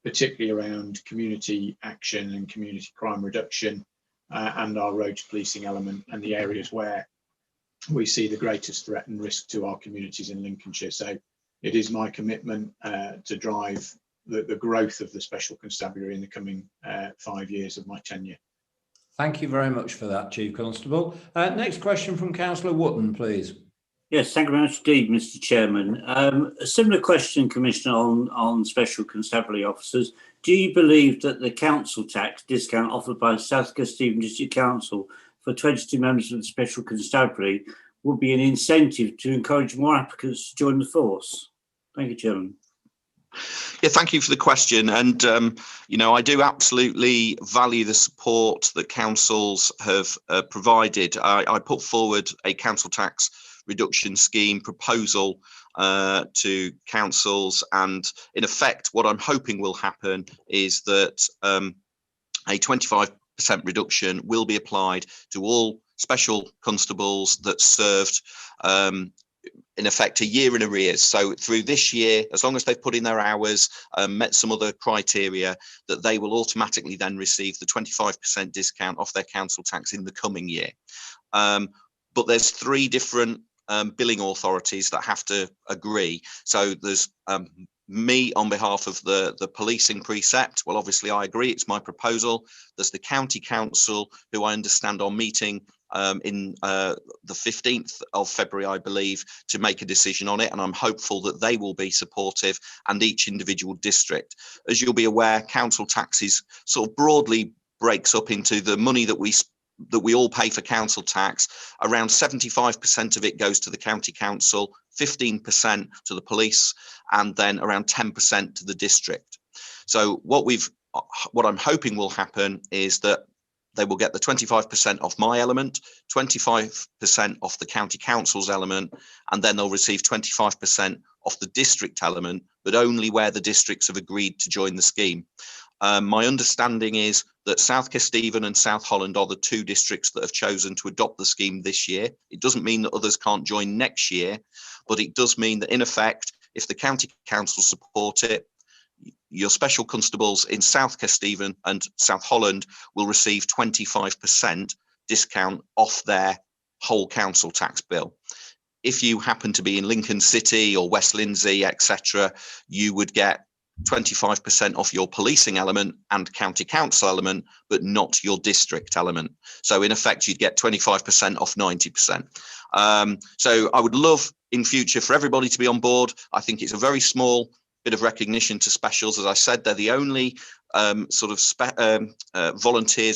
particularly around community action and community crime reduction, and our road policing element, and the areas where we see the greatest threat and risk to our communities in Lincolnshire. So it is my commitment to drive the growth of the special constabulary in the coming 5 years of my tenure. Thank you very much for that, Chief Constable. Next question from Councillor Wootton, please. Yes, thank you very much indeed, Mr. Chairman. A similar question, Commissioner, on special constabulary officers. Do you believe that the council tax discount offered by South Kesteven District Council for 22 members of the special constabulary would be an incentive to encourage more applicants to join the force? Thank you, Chairman. Yeah, thank you for the question. And, I do absolutely value the support that councils have provided. I put forward a council tax reduction scheme proposal to councils, and in effect what I'm hoping will happen is that a 25% reduction will be applied to all special constables that served in effect a year in arrears. So through this year, as long as they've put in their hours, met some other criteria, that they will automatically then receive the 25% discount off their council tax in the coming year. But there's 3 different billing authorities that have to agree. So there's me on behalf of the policing Precept. Well, obviously I agree, it's my proposal. There's the county council, who I understand are meeting in the 15th of February, I believe, to make a decision on it, and I'm hopeful that they will be supportive, and each individual district. As you'll be aware, council taxes sort of broadly breaks up into the money that we all pay for council tax. Around 75% of it goes to the county council, 15% to the police, and then around 10% to the district. So what I'm hoping will happen is that they will get the 25% off my element, 25% off the county council's element, and then they'll receive 25% off the district element, but only where the districts have agreed to join the scheme. My understanding is that South Kesteven and South Holland are the 2 districts that have chosen to adopt the scheme this year. It doesn't mean that others can't join next year, but it does mean that in effect, if the county council support it, your special constables in South Kesteven and South Holland will receive 25% discount off their whole council tax bill. If you happen to be in Lincoln City or West Lindsey, etc., you would get 25% off your policing element and county council element, but not your district element. So in effect, you'd get 25% off 90%. So I would love in future for everybody to be on board. I think it's a very small bit of recognition to specials. As I said, they're the only volunteers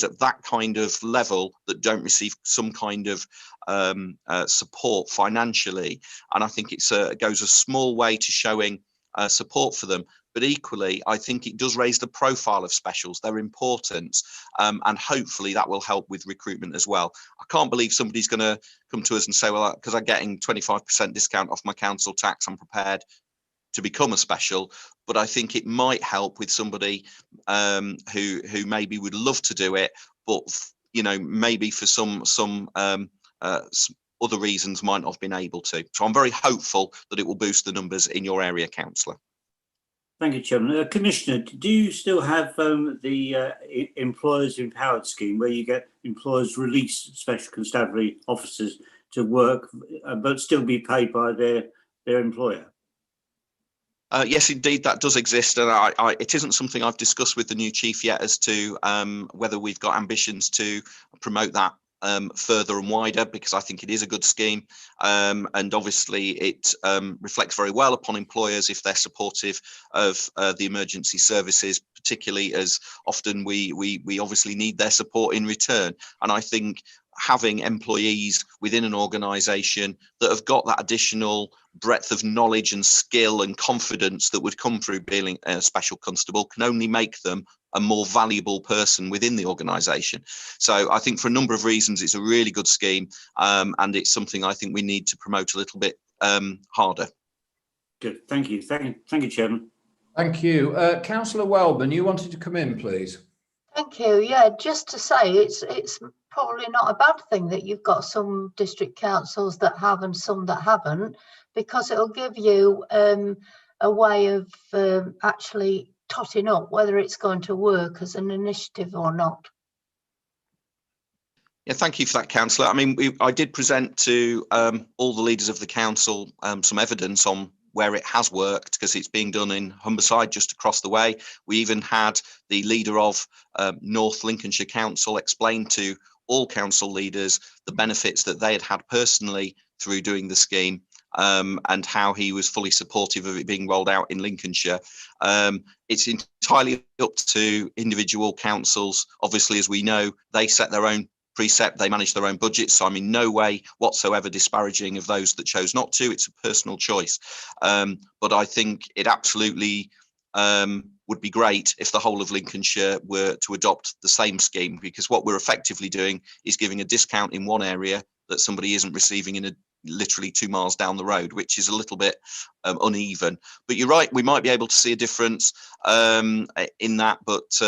at that kind of level that don't receive some kind of support financially. And I think it goes a small way to showing support for them. But equally, I think it does raise the profile of specials, their importance, and hopefully that will help with recruitment as well. I can't believe somebody's going to come to us and say, well, because I'm getting 25% discount off my council tax, I'm prepared to become a special. But I think it might help with somebody who maybe would love to do it, but maybe for some other reasons might not have been able to. So I'm very hopeful that it will boost the numbers in your area, councillor. Thank you, Chairman. Commissioner, do you still have the Employers Empowered scheme, where you get employers release special constabulary officers to work, but still be paid by their employer? Yes, indeed, that does exist, and it isn't something I've discussed with the new chief yet as to whether we've got ambitions to promote that further and wider, because I think it is a good scheme, and obviously it reflects very well upon employers if they're supportive of the emergency services, particularly as often we obviously need their support in return. And I think having employees within an organisation that have got that additional breadth of knowledge and skill and confidence that would come through being a special constable can only make them a more valuable person within the organisation. So I think for a number of reasons, it's a really good scheme, and it's something I think we need to promote a little bit harder. Good, thank you. Thank you, Chairman. Thank you. Councillor Welburn, you wanted to come in, please. Thank you. Yeah, just to say, it's probably not a bad thing that you've got some district councils that have and some that haven't, because it'll give you a way of actually totting up whether it's going to work as an initiative or not. Yeah, thank you for that, councillor. I mean, I did present to all the leaders of the council some evidence on where it has worked, because it's being done in Humberside, just across the way. We even had the leader of North Lincolnshire Council explain to all council leaders the benefits that they had had personally through doing the scheme, and how he was fully supportive of it being rolled out in Lincolnshire. It's entirely up to individual councils. Obviously, as we know, they set their own precept, they manage their own budgets, so I'm in no way whatsoever disparaging of those that chose not to. It's a personal choice, but I think it absolutely would be great if the whole of Lincolnshire were to adopt the same scheme, because what we're effectively doing is giving a discount in one area that somebody isn't receiving in literally 2 miles down the road, which is a little bit uneven. But you're right, we might be able to see a difference in that, but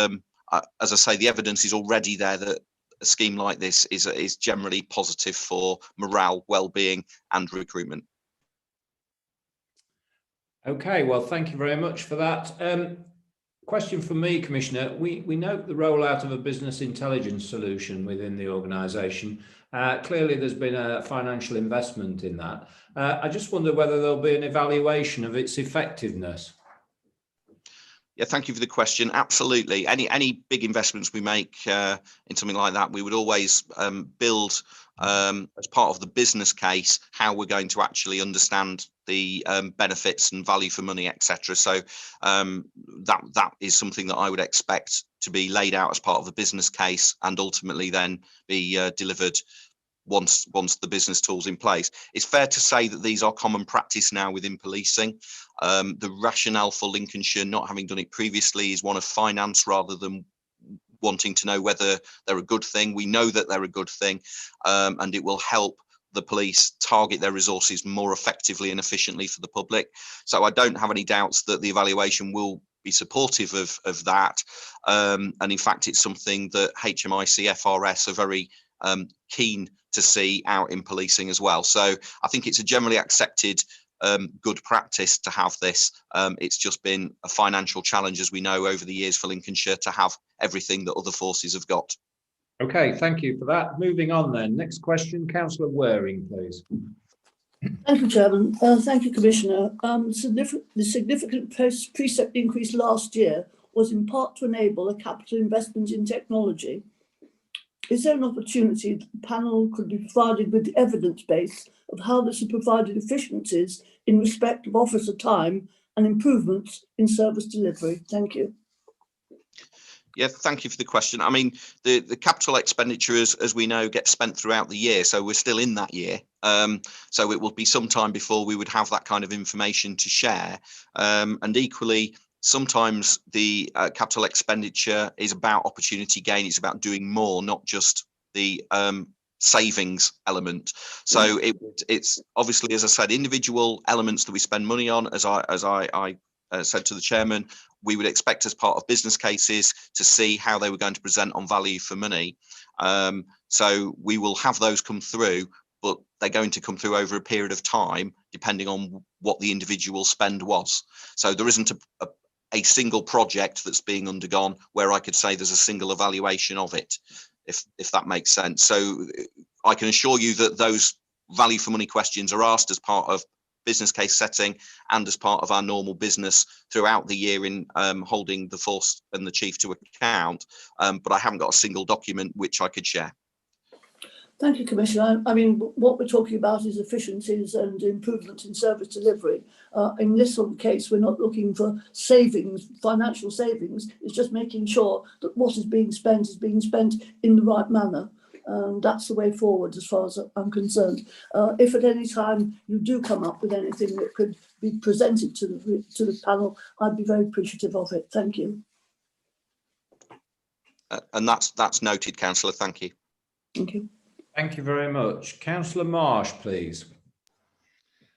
as I say, the evidence is already there that a scheme like this is generally positive for morale, well-being and recruitment. Okay, well, thank you very much for that. Question from me, Commissioner. We note the rollout of a business intelligence solution within the organisation. Clearly, there's been a financial investment in that. I just wonder whether there'll be an evaluation of its effectiveness. Yeah, thank you for the question. Absolutely. Any big investments we make in something like that, we would always build as part of the business case how we're going to actually understand the benefits and value for money, etc. So that is something that I would expect to be laid out as part of the business case and ultimately then be delivered once the business tool's in place. It's fair to say that these are common practice now within policing. The rationale for Lincolnshire not having done it previously is one of finance rather than wanting to know whether they're a good thing. We know that they're a good thing, and it will help the police target their resources more effectively and efficiently for the public. So I don't have any doubts that the evaluation will be supportive of that. And in fact, it's something that HMIC FRS are very keen to see out in policing as well. So I think it's a generally accepted good practice to have this. It's just been a financial challenge, as we know, over the years for Lincolnshire to have everything that other forces have got. Okay, thank you for that. Moving on then. Next question, Councillor Waring, please. Thank you, Chairman. Thank you, Commissioner. The significant Precept increase last year was in part to enable a capital investment in technology. Is there an opportunity that the panel could be provided with the evidence base of how this has provided efficiencies in respect of officer time and improvements in service delivery? Thank you. Yeah, thank you for the question. I mean, the capital expenditure, as we know, gets spent throughout the year. So we're still in that year. So it will be some time before we would have that kind of information to share. And equally, sometimes the capital expenditure is about opportunity gain. It's about doing more, not just the savings element. So it's obviously, as I said, individual elements that we spend money on. As I said to the chairman, we would expect as part of business cases to see how they were going to present on value for money. So we will have those come through, but they're going to come through over a period of time, depending on what the individual spend was. So there isn't a single project that's being undergone where I could say there's a single evaluation of it, if that makes sense. So I can assure you that those value for money questions are asked as part of business case setting and as part of our normal business throughout the year in holding the force and the chief to account. But I haven't got a single document which I could share. Thank you, Commissioner. I mean, what we're talking about is efficiencies and improvements in service delivery. In this sort of case, we're not looking for savings, financial savings. It's just making sure that what is being spent in the right manner. That's the way forward as far as I'm concerned. If at any time you do come up with anything that could be presented to the panel, I'd be very appreciative of it. Thank you. And that's noted, Councillor. Thank you. Thank you. Thank you very much. Councillor Marsh, please.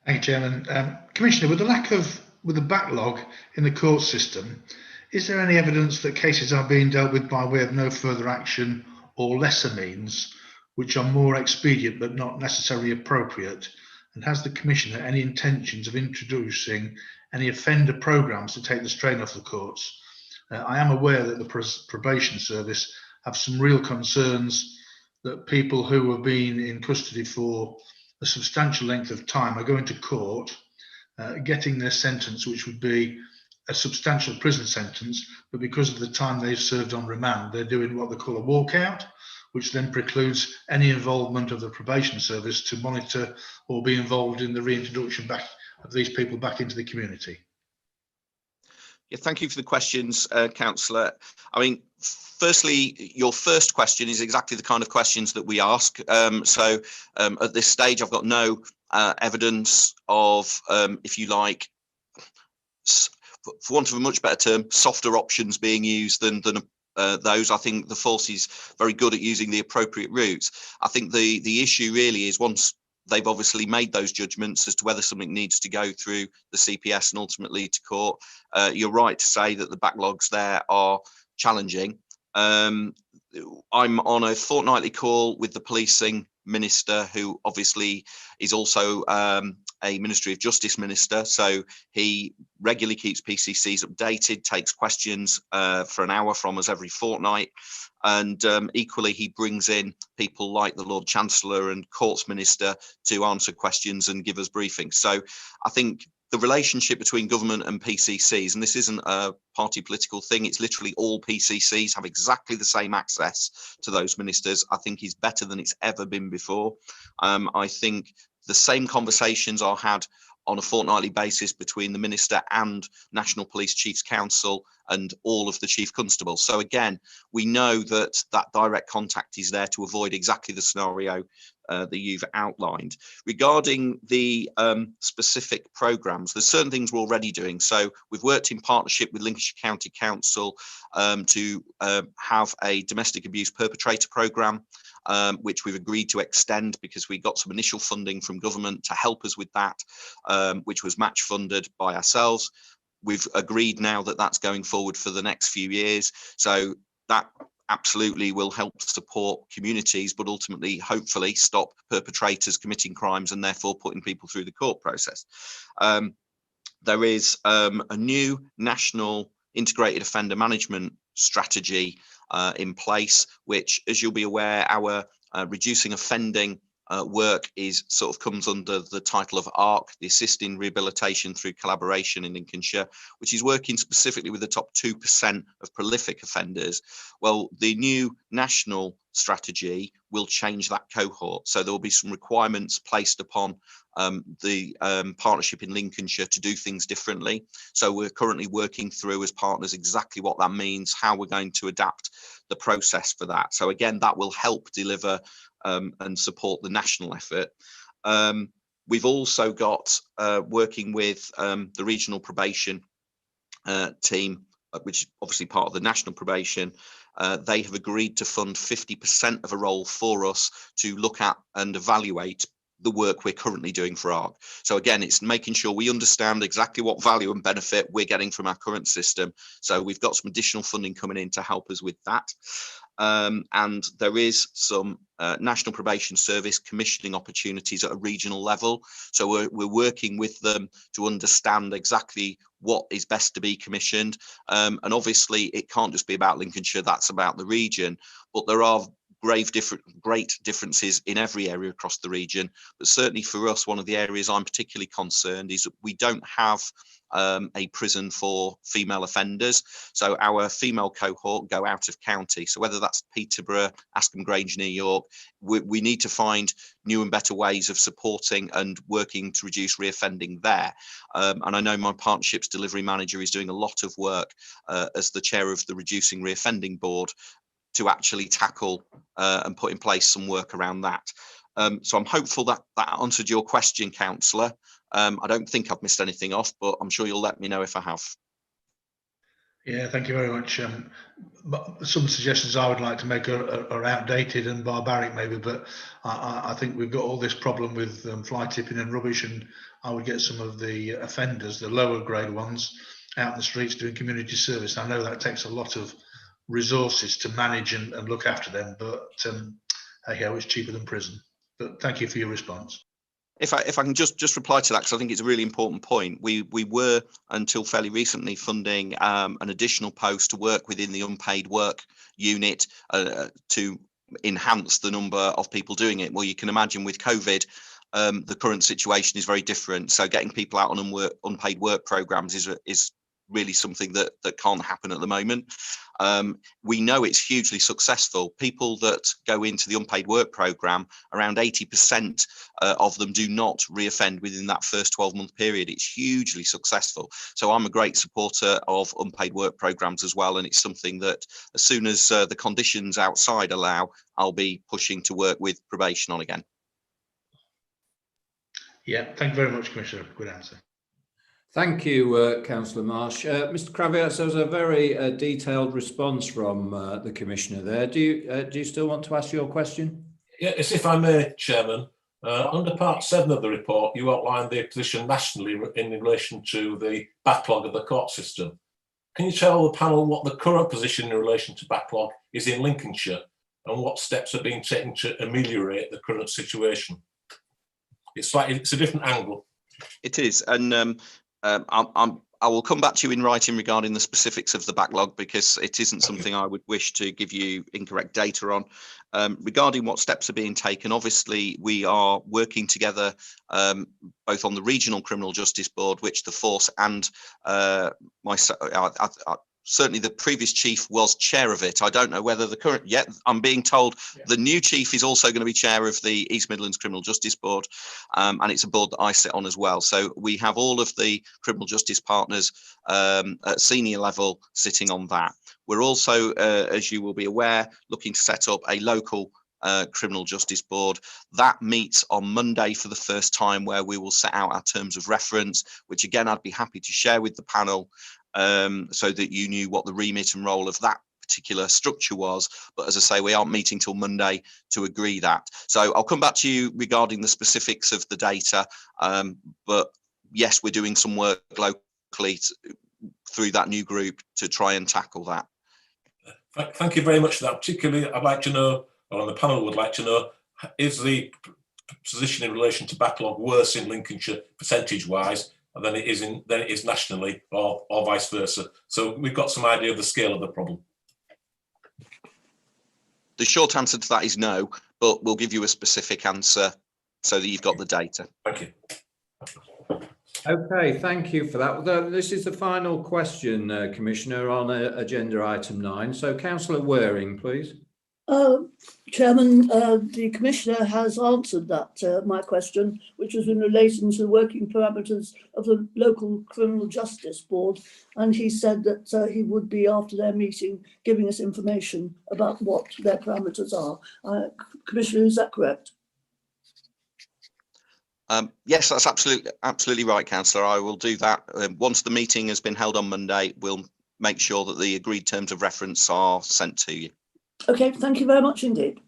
Thank you, Chairman. Commissioner, with the backlog in the court system, is there any evidence that cases are being dealt with by way of no further action or lesser means, which are more expedient but not necessarily appropriate? And has the Commissioner any intentions of introducing any offender programmes to take the strain off the courts? I am aware that the probation service have some real concerns that people who have been in custody for a substantial length of time are going to court, getting their sentence, which would be a substantial prison sentence, but because of the time they've served on remand, they're doing what they call a walkout, which then precludes any involvement of the probation service to monitor or be involved in the reintroduction back of these people back into the community. Yeah, thank you for the questions, Councillor. I mean, firstly, your first question is exactly the kind of questions that we ask. So at this stage, I've got no evidence of, if you like, for want of a much better term, softer options being used than those. I think the force is very good at using the appropriate routes. I think the issue really is once they've obviously made those judgments as to whether something needs to go through the CPS and ultimately to court. You're right to say that the backlogs there are challenging. I'm on a fortnightly call with the policing minister, who obviously is also a Ministry of Justice minister. So he regularly keeps PCCs updated, takes questions for an hour from us every fortnight. And equally, he brings in people like the Lord Chancellor and Courts Minister to answer questions and give us briefings. So I think the relationship between government and PCCs, and this isn't a party political thing, it's literally all PCCs have exactly the same access to those ministers, I think is better than it's ever been before. I think the same conversations are had on a fortnightly basis between the minister and National Police Chiefs Council and all of the chief constables. So again, we know that that direct contact is there to avoid exactly the scenario that you've outlined. Regarding the specific programmes, there's certain things we're already doing. So we've worked in partnership with Lincolnshire County Council to have a domestic abuse perpetrator programme, which we've agreed to extend because we got some initial funding from government to help us with that, which was match funded by ourselves. We've agreed now that that's going forward for the next few years. So that absolutely will help support communities, but ultimately, hopefully, stop perpetrators committing crimes and therefore putting people through the court process. There is a new national integrated offender management strategy in place, which, as you'll be aware, our reducing offending work is sort of comes under the title of ARC, the Assisting Rehabilitation Through Collaboration in Lincolnshire, which is working specifically with the top 2% of prolific offenders. Well, the new national strategy will change that cohort. So there will be some requirements placed upon the partnership in Lincolnshire to do things differently. So we're currently working through as partners exactly what that means, how we're going to adapt the process for that. So again, that will help deliver and support the national effort. We've also got working with the regional probation team, which is obviously part of the national probation. They have agreed to fund 50% of a role for us to look at and evaluate the work we're currently doing for ARC. So again, it's making sure we understand exactly what value and benefit we're getting from our current system. So we've got some additional funding coming in to help us with that. And there is some National Probation Service commissioning opportunities at a regional level. So we're working with them to understand exactly what is best to be commissioned. And obviously it can't just be about Lincolnshire, that's about the region, but there are great differences in every area across the region. But certainly for us, one of the areas I'm particularly concerned is that we don't have a prison for female offenders. So our female cohort go out of county. So whether that's Peterborough, Askham Grange, New York, we need to find new and better ways of supporting and working to reduce reoffending there. And I know my partnerships delivery manager is doing a lot of work as the chair of the Reducing Reoffending Board to actually tackle and put in place some work around that. So I'm hopeful that that answered your question, Councillor. I don't think I've missed anything off, but I'm sure you'll let me know if I have. Yeah, thank you very much. Some suggestions I would like to make are outdated and barbaric maybe, but I think we've got all this problem with fly tipping and rubbish, and I would get some of the offenders, the lower grade ones, out in the streets doing community service. I know that takes a lot of resources to manage and look after them, but hey ho, it's cheaper than prison. But thank you for your response. If I can just reply to that, because I think it's a really important point. We were until fairly recently funding an additional post to work within the unpaid work unit to enhance the number of people doing it. Well, you can imagine with COVID, the current situation is very different. So getting people out on unpaid work programs is really something that can't happen at the moment. We know it's hugely successful. People that go into the unpaid work program, around 80% of them do not reoffend within that first 12-month period. It's hugely successful. So I'm a great supporter of unpaid work programs as well, and it's something that as soon as the conditions outside allow, I'll be pushing to work with probation on again. Yeah, thank you very much, Commissioner. Good answer. Thank you, Councillor Marsh. Mr. Kravitz, there was a very detailed response from the Commissioner there. Do you still want to ask your question? Yes, if I may, Chairman. Under Part 7 of the report, you outlined the position nationally in relation to the backlog of the court system. Can you tell the panel what the current position in relation to backlog is in Lincolnshire and what steps are being taken to ameliorate the current situation? It's a different angle. It is, and I will come back to you in writing regarding the specifics of the backlog, because it isn't something I would wish to give you incorrect data on. Regarding what steps are being taken, obviously we are working together both on the Regional Criminal Justice Board, which the force and certainly the previous chief was chair of it. I don't know whether the current yet. I'm being told the new chief is also going to be chair of the East Midlands Criminal Justice Board, and it's a board that I sit on as well. So we have all of the criminal justice partners at senior level sitting on that. We're also, as you will be aware, looking to set up a local criminal justice board that meets on Monday for the first time, where we will set out our terms of reference, which again I'd be happy to share with the panel, so that you knew what the remit and role of that particular structure was. But as I say, we aren't meeting till Monday to agree that. So I'll come back to you regarding the specifics of the data. But yes, we're doing some work locally through that new group to try and tackle that. Thank you very much for that. Particularly, I'd like to know, or the panel would like to know, is the position in relation to backlog worse in Lincolnshire percentage-wise than it is nationally, or vice versa? So we've got some idea of the scale of the problem. The short answer to that is no, but we'll give you a specific answer so that you've got the data. Thank you. Okay, thank you for that. This is the final question, Commissioner, on agenda item 9. So, Councillor Waring, please. Chairman, the Commissioner has answered that, my question, which was in relation to the working parameters of the local criminal justice board. And he said that he would be, after their meeting, giving us information about what their parameters are. Commissioner, is that correct? Yes, that's absolutely right, Councillor. I will do that. Once the meeting has been held on Monday, we'll make sure that the agreed terms of reference are sent to you. Okay, thank you very much indeed.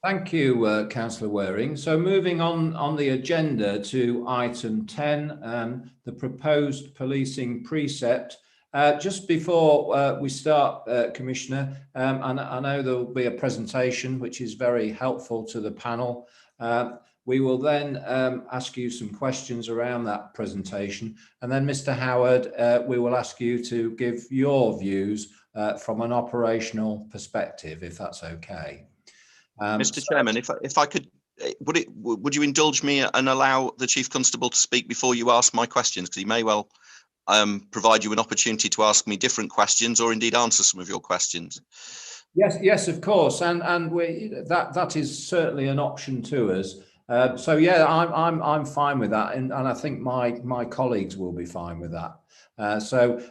Thank you, Councillor Waring. So moving on the agenda to item 10, the proposed policing precept. Just before we start, Commissioner, and I know there will be a presentation which is very helpful to the panel. We will then ask you some questions around that presentation, and then Mr. Howard, we will ask you to give your views from an operational perspective, if that's okay. Mr. Chairman, if I could, would you indulge me and allow the Chief Constable to speak before you ask my questions, because he may well provide you an opportunity to ask me different questions, or indeed answer some of your questions. Yes, of course, and that is certainly an option to us. So yeah, I'm fine with that, and I think my colleagues will be fine with that. So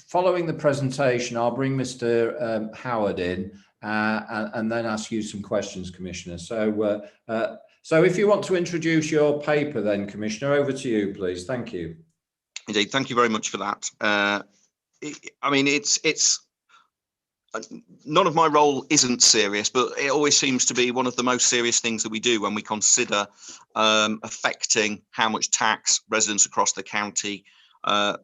following the presentation, I'll bring Mr. Howard in and then ask you some questions, Commissioner. So if you want to introduce your paper then, Commissioner, over to you, please. Thank you. Indeed, thank you very much for that. I mean, it's none of my role isn't serious, but it always seems to be one of the most serious things that we do when we consider affecting how much tax residents across the county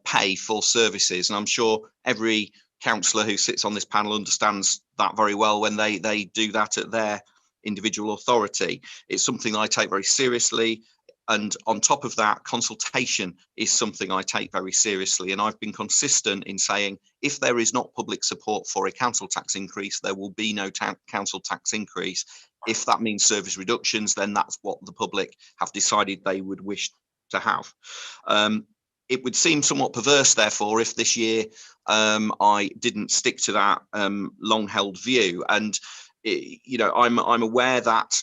pay for services. And I'm sure every councillor who sits on this panel understands that very well when they do that at their individual authority. It's something I take very seriously. And on top of that, consultation is something I take very seriously. And I've been consistent in saying, if there is not public support for a council tax increase, there will be no council tax increase. If that means service reductions, then that's what the public have decided they would wish to have. It would seem somewhat perverse, therefore, if this year I didn't stick to that long-held view. And you know, I'm aware that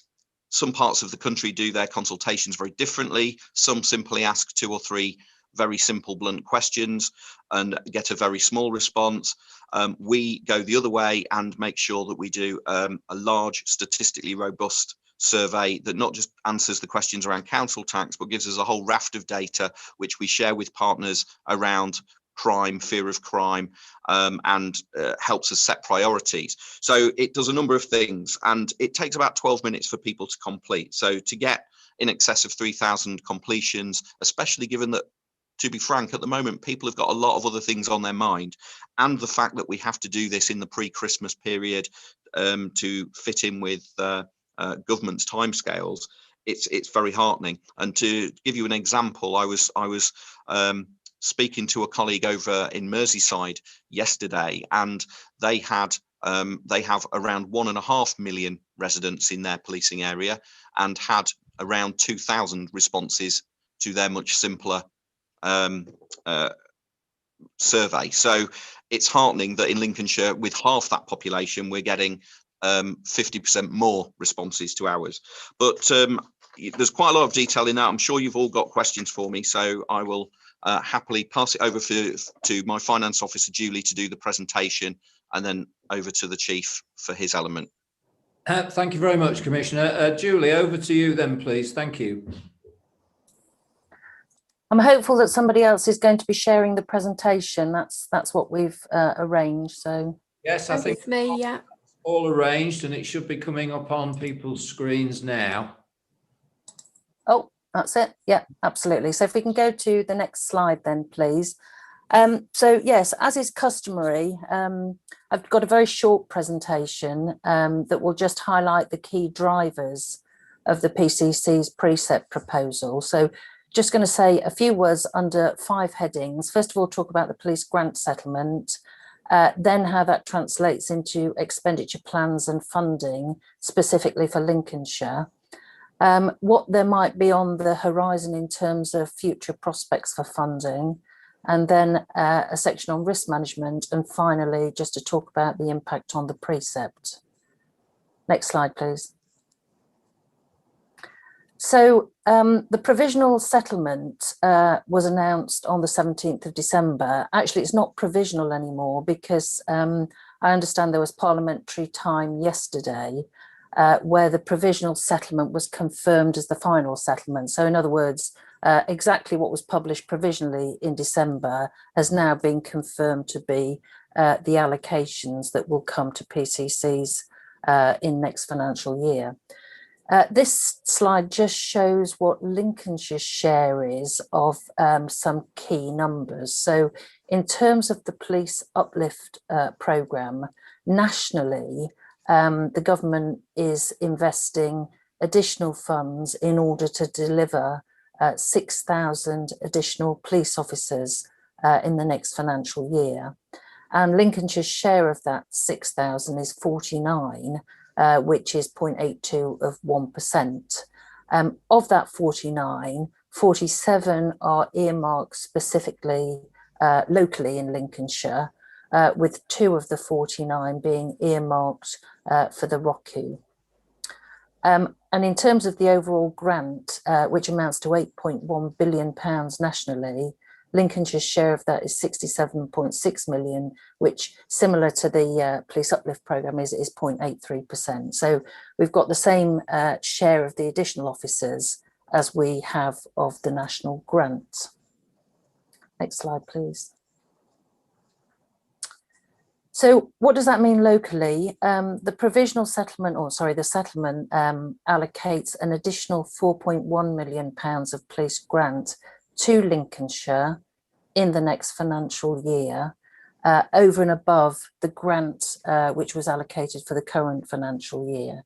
some parts of the country do their consultations very differently. Some simply ask 2 or 3 very simple, blunt questions and get a very small response. We go the other way and make sure that we do a large, statistically robust survey that not just answers the questions around council tax, but gives us a whole raft of data which we share with partners around crime, fear of crime, and helps us set priorities. So it does a number of things, and it takes about 12 minutes for people to complete. So to get in excess of 3,000 completions, especially given that to be frank, at the moment, people have got a lot of other things on their mind, and the fact that we have to do this in the pre-Christmas period to fit in with government's timescales, it's very heartening. And to give you an example, I was speaking to a colleague over in Merseyside yesterday, and they have around 1.5 million residents in their policing area, and had around 2,000 responses to their much simpler survey. So it's heartening that in Lincolnshire, with half that population, we're getting 50% more responses to ours. But there's quite a lot of detail in that. I'm sure you've all got questions for me, so I will happily pass it over to my finance officer, Julie, to do the presentation, and then over to the chief for his element. Thank you very much, Commissioner. Julie, over to you then, please. Thank you. I'm hopeful that somebody else is going to be sharing the presentation. That's what we've arranged. So yes, I think it's me. Yeah, all arranged, and it should be coming up on people's screens now. Oh, that's it. Yeah, absolutely. So if we can go to the next slide then, please. So yes, as is customary, I've got a very short presentation that will just highlight the key drivers of the PCC's Precept proposal. So just going to say a few words under 5 headings. First of all, talk about the police grant settlement, then how that translates into expenditure plans and funding, specifically for Lincolnshire. What there might be on the horizon in terms of future prospects for funding, and then a section on risk management, and finally just to talk about the impact on the Precept. Next slide, please. So the provisional settlement was announced on the 17th of December. Actually, it's not provisional anymore, because I understand there was parliamentary time yesterday where the provisional settlement was confirmed as the final settlement. So in other words, exactly what was published provisionally in December has now been confirmed to be the allocations that will come to PCCs in next financial year. This slide just shows what Lincolnshire's share is of some key numbers. So in terms of the police uplift programme, nationally, the government is investing additional funds in order to deliver 6,000 additional police officers in the next financial year. And Lincolnshire's share of that 6,000 is 49, which is 0.82 of 1%. Of that 49, 47 are earmarked specifically locally in Lincolnshire, with 2 of the 49 being earmarked for the ROCU. And in terms of the overall grant, which amounts to £8.1 billion nationally, Lincolnshire's share of that is 67.6 million, which, similar to the police uplift programme, is 0.83%. So we've got the same share of the additional officers as we have of the national grant. Next slide, please. So what does that mean locally? The provisional settlement, or sorry, the settlement allocates an additional £4.1 million of police grant to Lincolnshire in the next financial year, over and above the grant which was allocated for the current financial year.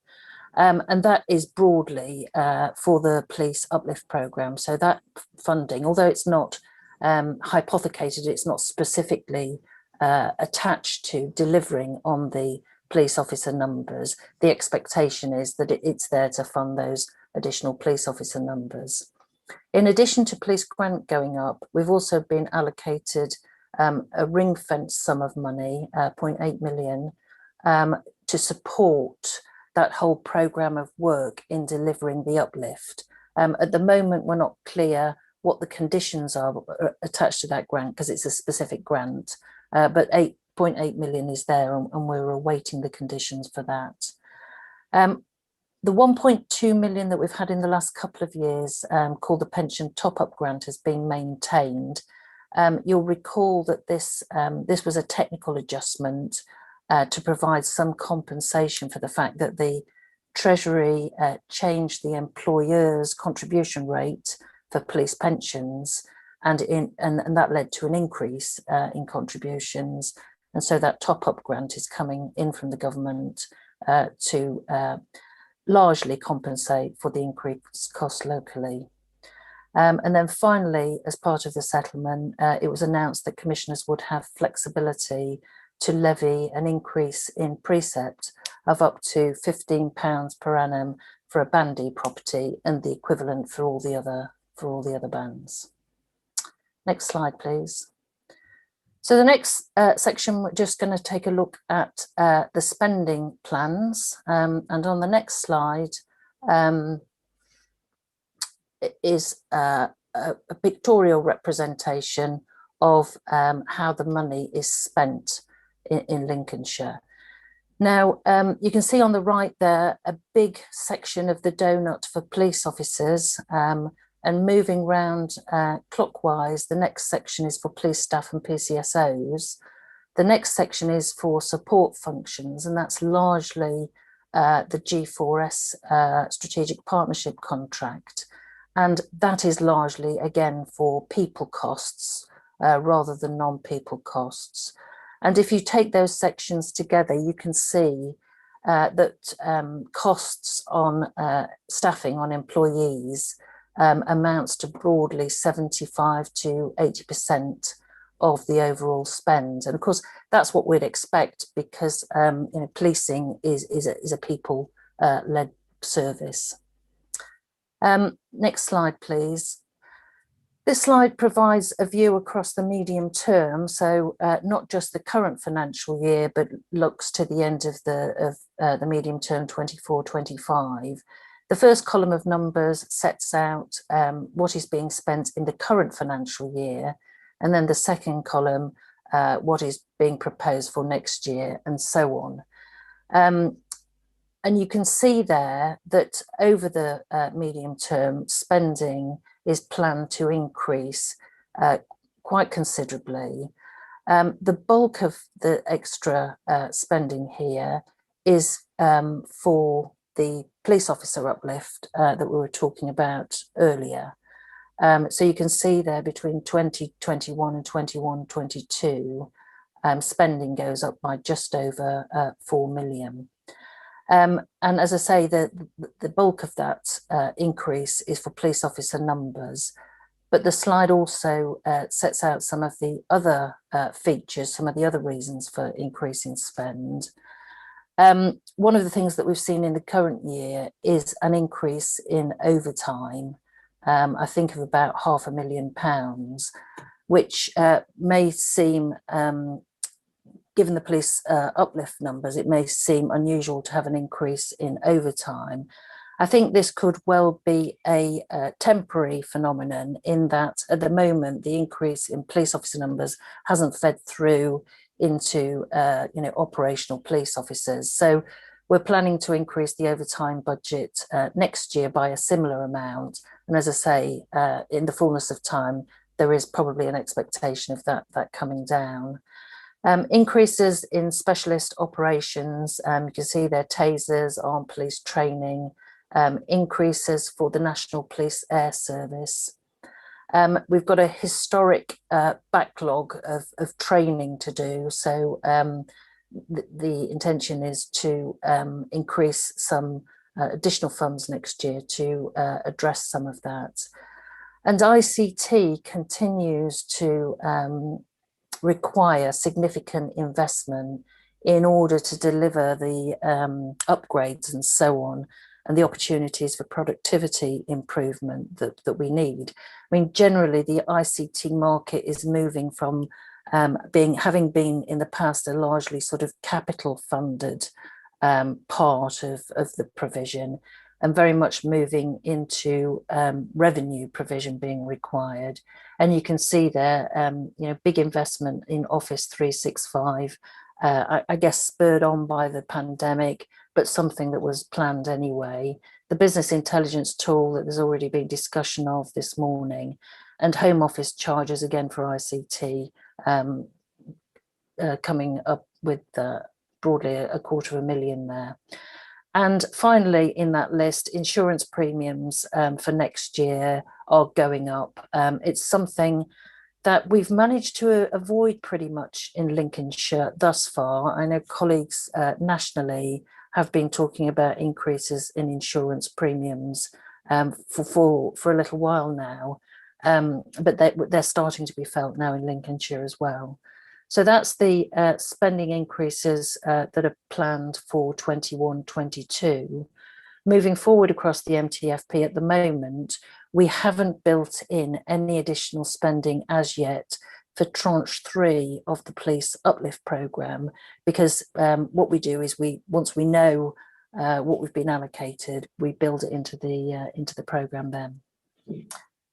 And that is broadly for the police uplift programme. So that funding, although it's not hypothecated, it's not specifically attached to delivering on the police officer numbers, the expectation is that it's there to fund those additional police officer numbers. In addition to police grant going up, we've also been allocated a ring-fence sum of money, 0.8 million, to support that whole programme of work in delivering the uplift. At the moment, we're not clear what the conditions are attached to that grant, because it's a specific grant, but 8.8 million is there, and we're awaiting the conditions for that. The 1.2 million that we've had in the last couple of years, called the pension top-up grant, has been maintained. You'll recall that this was a technical adjustment to provide some compensation for the fact that the Treasury changed the employer's contribution rate for police pensions, and that led to an increase in contributions. And so that top-up grant is coming in from the government to largely compensate for the increased cost locally. And then finally, as part of the settlement, it was announced that commissioners would have flexibility to levy an increase in Precept of up to £15 per annum for a bandy property, and the equivalent for all the other bands. Next slide, please. So the next section, we're just going to take a look at the spending plans, and on the next slide is a pictorial representation of how the money is spent in Lincolnshire. Now, you can see on the right there a big section of the donut for police officers, and moving round clockwise, the next section is for police staff and PCSOs. The next section is for support functions, and that's largely the G4S strategic partnership contract. And that is largely, again, for people costs rather than non-people costs. And if you take those sections together, you can see that costs on staffing, on employees, amounts to broadly 75 to 80% of the overall spend. And of course, that's what we'd expect, because policing is a people-led service. Next slide, please. This slide provides a view across the medium term, so not just the current financial year, but looks to the end of the medium term 24-25. The first column of numbers sets out what is being spent in the current financial year, and then the second column, what is being proposed for next year, and so on. And you can see there that over the medium term, spending is planned to increase quite considerably. The bulk of the extra spending here is for the police officer uplift that we were talking about earlier. So you can see there between 2021 and 21-22, spending goes up by just over 4 million. And as I say, the bulk of that increase is for police officer numbers, but the slide also sets out some of the other features, some of the other reasons for increasing spend. One of the things that we've seen in the current year is an increase in overtime. I think of about £500,000, which may seem, given the police uplift numbers, it may seem unusual to have an increase in overtime. I think this could well be a temporary phenomenon, in that at the moment the increase in police officer numbers hasn't fed through into operational police officers. So we're planning to increase the overtime budget next year by a similar amount. And as I say, in the fullness of time, there is probably an expectation of that coming down. Increases in specialist operations, you can see there tasers, armed police training, increases for the National Police Air Service. We've got a historic backlog of training to do, so the intention is to increase some additional funds next year to address some of that. And ICT continues to require significant investment in order to deliver the upgrades and so on, and the opportunities for productivity improvement that we need. I mean, generally the ICT market is moving from having been in the past a largely sort of capital funded part of the provision, and very much moving into revenue provision being required. And you can see there, big investment in Office 365, I guess spurred on by the pandemic, but something that was planned anyway. The business intelligence tool that there's already been discussion of this morning, and Home Office charges again for ICT, coming up with broadly £250,000 there. And finally, in that list, insurance premiums for next year are going up. It's something that we've managed to avoid pretty much in Lincolnshire thus far. I know colleagues nationally have been talking about increases in insurance premiums for a little while now, but they're starting to be felt now in Lincolnshire as well. So that's the spending increases that are planned for 21-22. Moving forward across the MTFP at the moment, we haven't built in any additional spending as yet for tranche 3 of the police uplift programme, because what we do is once we know what we've been allocated, we build it into the programme then.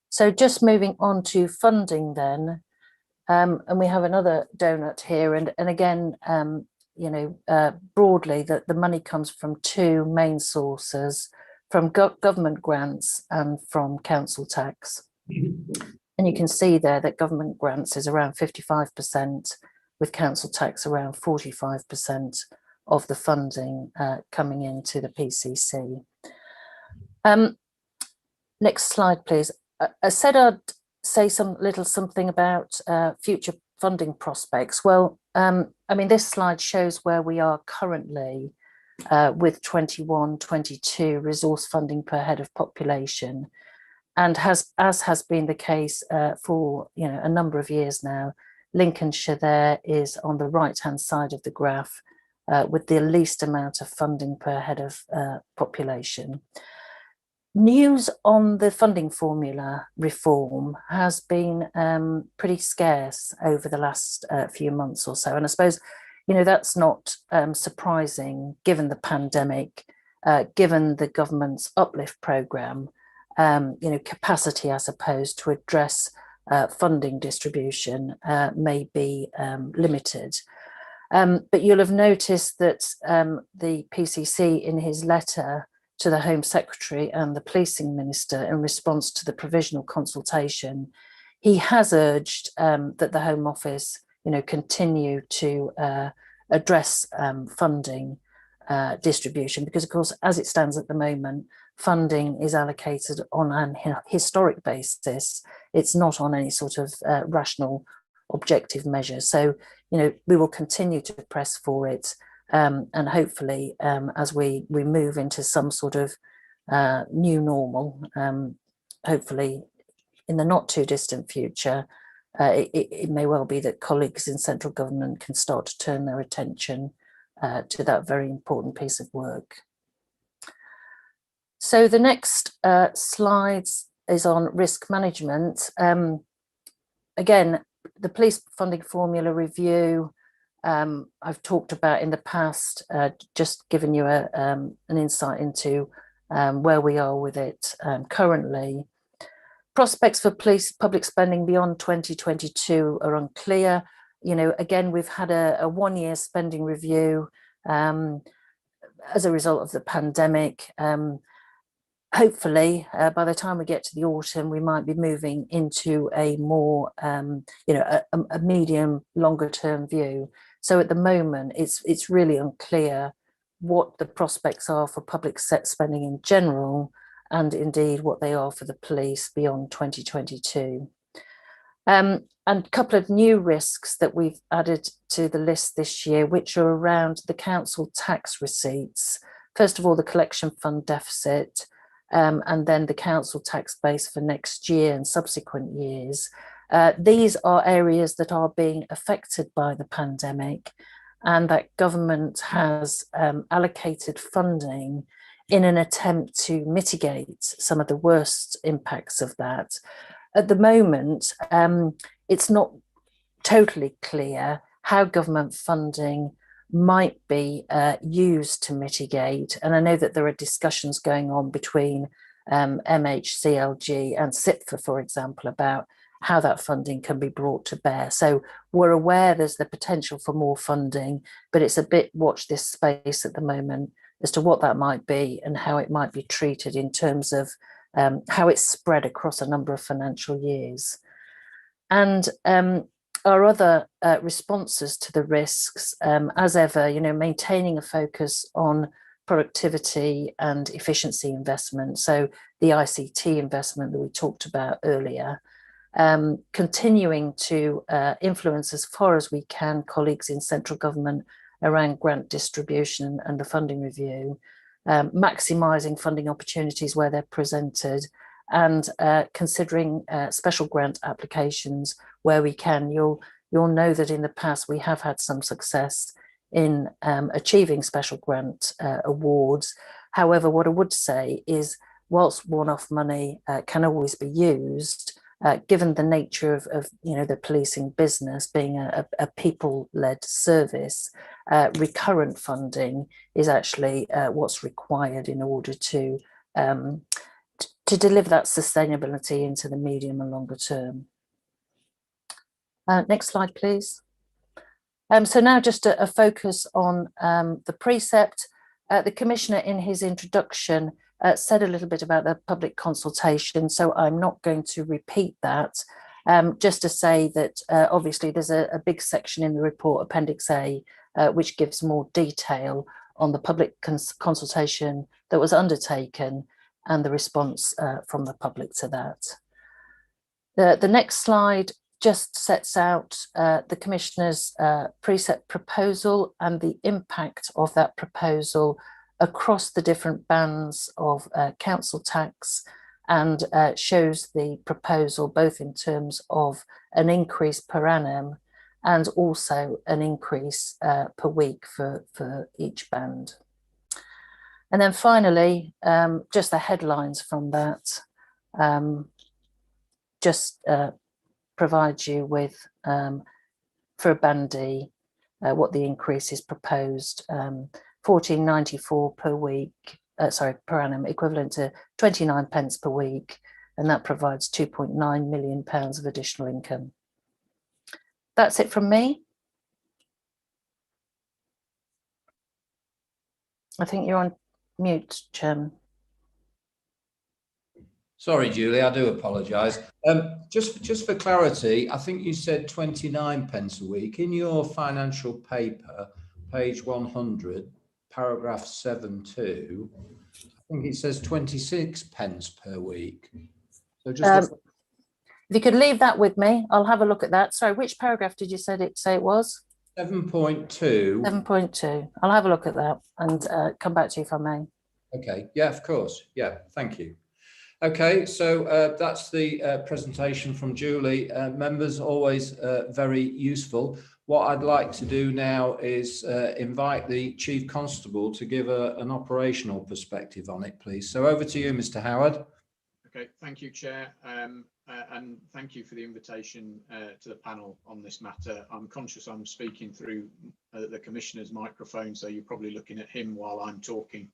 So just moving on to funding then, and we have another donut here, and again, broadly, that the money comes from 2 main sources, from government grants and from council tax. And you can see there that government grants is around 55%, with council tax around 45% of the funding coming into the PCC. Next slide, please. I said I'd say something about future funding prospects. Well, I mean, this slide shows where we are currently with 21-22 resource funding per head of population, and as has been the case for a number of years now, Lincolnshire there is on the right hand side of the graph with the least amount of funding per head of population. News on the funding formula reform has been pretty scarce over the last few months or so, and I suppose that's not surprising given the pandemic, given the government's uplift programme, capacity, I suppose, to address funding distribution may be limited. But you'll have noticed that the PCC, in his letter to the Home Secretary and the Policing Minister in response to the provisional consultation, he has urged that the Home Office, continue to address funding distribution, because of course, as it stands at the moment, funding is allocated on an historic basis. It's not on any sort of rational, objective measure. So, we will continue to press for it. And hopefully, as we move into some sort of new normal, hopefully in the not too distant future, it may well be that colleagues in central government can start to turn their attention to that very important piece of work. So the next slide is on risk management. Again, the police funding formula review, I've talked about in the past, just giving you an insight into where we are with it currently. Prospects for police public spending beyond 2022 are unclear. Again, we've had a 1-year spending review as a result of the pandemic. Hopefully, by the time we get to the autumn, we might be moving into a more, a medium, longer term view. So at the moment, it's really unclear what the prospects are for public spending in general, and indeed what they are for the police beyond 2022. And a couple of new risks that we've added to the list this year, which are around the council tax receipts. First of all, the collection fund deficit, and then the council tax base for next year and subsequent years. These are areas that are being affected by the pandemic, and that government has allocated funding in an attempt to mitigate some of the worst impacts of that. At the moment, it's not totally clear how government funding might be used to mitigate. And I know that there are discussions going on between MHCLG and CIPFA, for example, about how that funding can be brought to bear. So we're aware there's the potential for more funding, but it's a bit watch this space at the moment as to what that might be and how it might be treated in terms of how it's spread across a number of financial years. And our other responses to the risks, as ever, maintaining a focus on productivity and efficiency investment. So the ICT investment that we talked about earlier, continuing to influence as far as we can colleagues in central government around grant distribution and the funding review, maximising funding opportunities where they're presented, and considering special grant applications where we can. You'll know that in the past we have had some success in achieving special grant awards. However, what I would say is, whilst one-off money can always be used, given the nature of the policing business being a people-led service, recurrent funding is actually what's required in order to deliver that sustainability into the medium and longer term. Next slide, please. So now just a focus on the Precept. The Commissioner in his introduction said a little bit about the public consultation, so I'm not going to repeat that. Just to say that obviously there's a big section in the report, Appendix A, which gives more detail on the public consultation that was undertaken and the response from the public to that. The next slide just sets out the Commissioner's Precept proposal and the impact of that proposal across the different bands of council tax, and shows the proposal both in terms of an increase per annum and also an increase per week for each band. And then finally, just the headlines from that, just provide you with, for a band D, what the increase is proposed, £14.94 per week, per annum, equivalent to 29 pence per week, and that provides £2.9 million of additional income. That's it from me. I think you're on mute, Chairman. Sorry, Julie, I do apologise. Just for clarity, I think you said 29 pence a week. In your financial paper, page 100, paragraph 7.2, I think it says 26 pence per week. So just if you could leave that with me, I'll have a look at that. Sorry, which paragraph did you say it was? 7.2. 7.2. I'll have a look at that and come back to you if I may. Okay, yeah, of course. Yeah, thank you. Okay, so that's the presentation from Julie. Members, always very useful. What I'd like to do now is invite the Chief Constable to give an operational perspective on it, please. So over to you, Mr. Howard. Okay, thank you, Chair. And thank you for the invitation to the panel on this matter. I'm conscious I'm speaking through the Commissioner's microphone, so you're probably looking at him while I'm talking.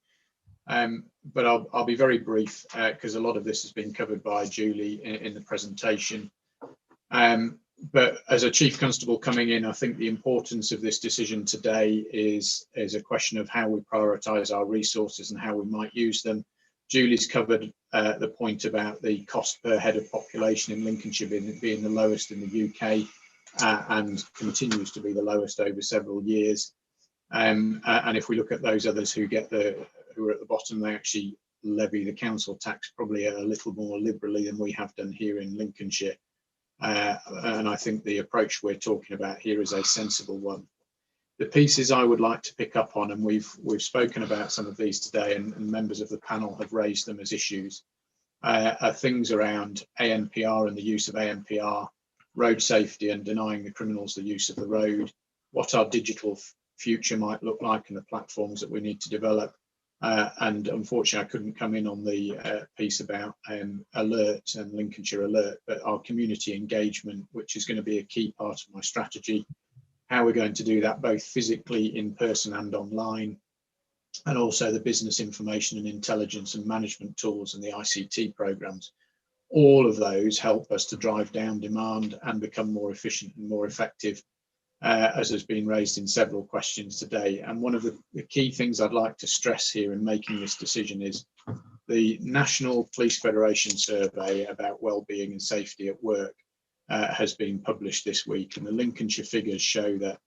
But I'll be very brief because a lot of this has been covered by Julie in the presentation. But as a Chief Constable coming in, I think the importance of this decision today is a question of how we prioritise our resources and how we might use them. Julie's covered the point about the cost per head of population in Lincolnshire being the lowest in the UK and continues to be the lowest over several years. And if we look at those others who are at the bottom, they actually levy the council tax probably a little more liberally than we have done here in Lincolnshire. And I think the approach we're talking about here is a sensible one. The pieces I would like to pick up on, and we've spoken about some of these today, and members of the panel have raised them as issues, are things around ANPR and the use of ANPR, road safety and denying the criminals the use of the road, what our digital future might look like and the platforms that we need to develop. And unfortunately, I couldn't come in on the piece about alert and Lincolnshire Alert, but our community engagement, which is going to be a key part of my strategy, how we're going to do that both physically, in person and online, and also the business information and intelligence and management tools and the ICT programs. All of those help us to drive down demand and become more efficient and more effective, as has been raised in several questions today. And one of the key things I'd like to stress here in making this decision is the National Police Federation survey about wellbeing and safety at work has been published this week, and the Lincolnshire figures show that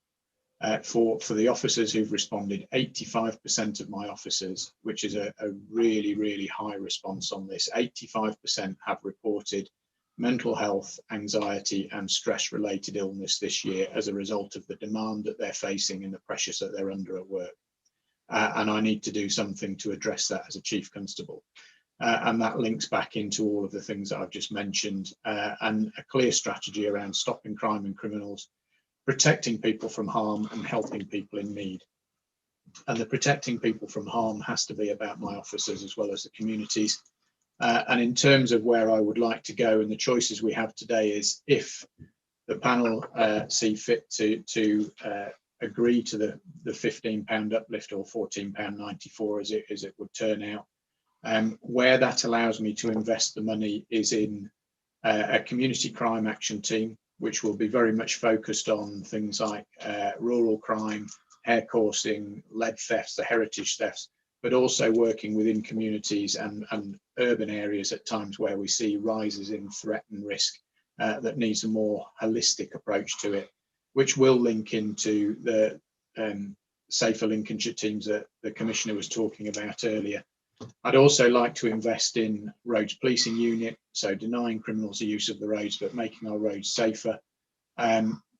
For the officers who've responded, 85% of my officers, which is a really, really high response on this, 85% have reported mental health, anxiety and stress related illness this year as a result of the demand that they're facing and the pressures that they're under at work. And I need to do something to address that as a Chief Constable. And that links back into all of the things that I've just mentioned, and a clear strategy around stopping crime and criminals, protecting people from harm and helping people in need. And the protecting people from harm has to be about my officers as well as the communities. And in terms of where I would like to go and the choices we have today is, if the panel see fit to agree to the £15 uplift or £14.94 as it would turn out, where that allows me to invest the money is in a community crime action team, which will be very much focused on things like rural crime, hair coursing, lead thefts, the heritage thefts, but also working within communities and urban areas at times where we see rises in threat and risk that needs a more holistic approach to it, which will link into the safer Lincolnshire teams that the Commissioner was talking about earlier. I'd also like to invest in roads policing unit, so denying criminals the use of the roads, but making our roads safer,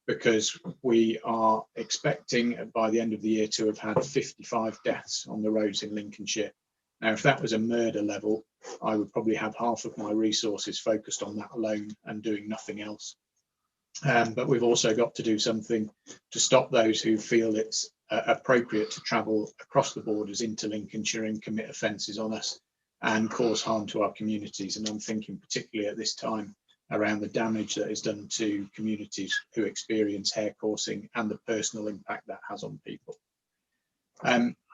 because we are expecting by the end of the year to have had 55 deaths on the roads in Lincolnshire. Now, if that was a murder level, I would probably have half of my resources focused on that alone and doing nothing else. But we've also got to do something to stop those who feel it's appropriate to travel across the borders into Lincolnshire and commit offences on us and cause harm to our communities. And I'm thinking particularly at this time around the damage that is done to communities who experience hair coursing and the personal impact that has on people.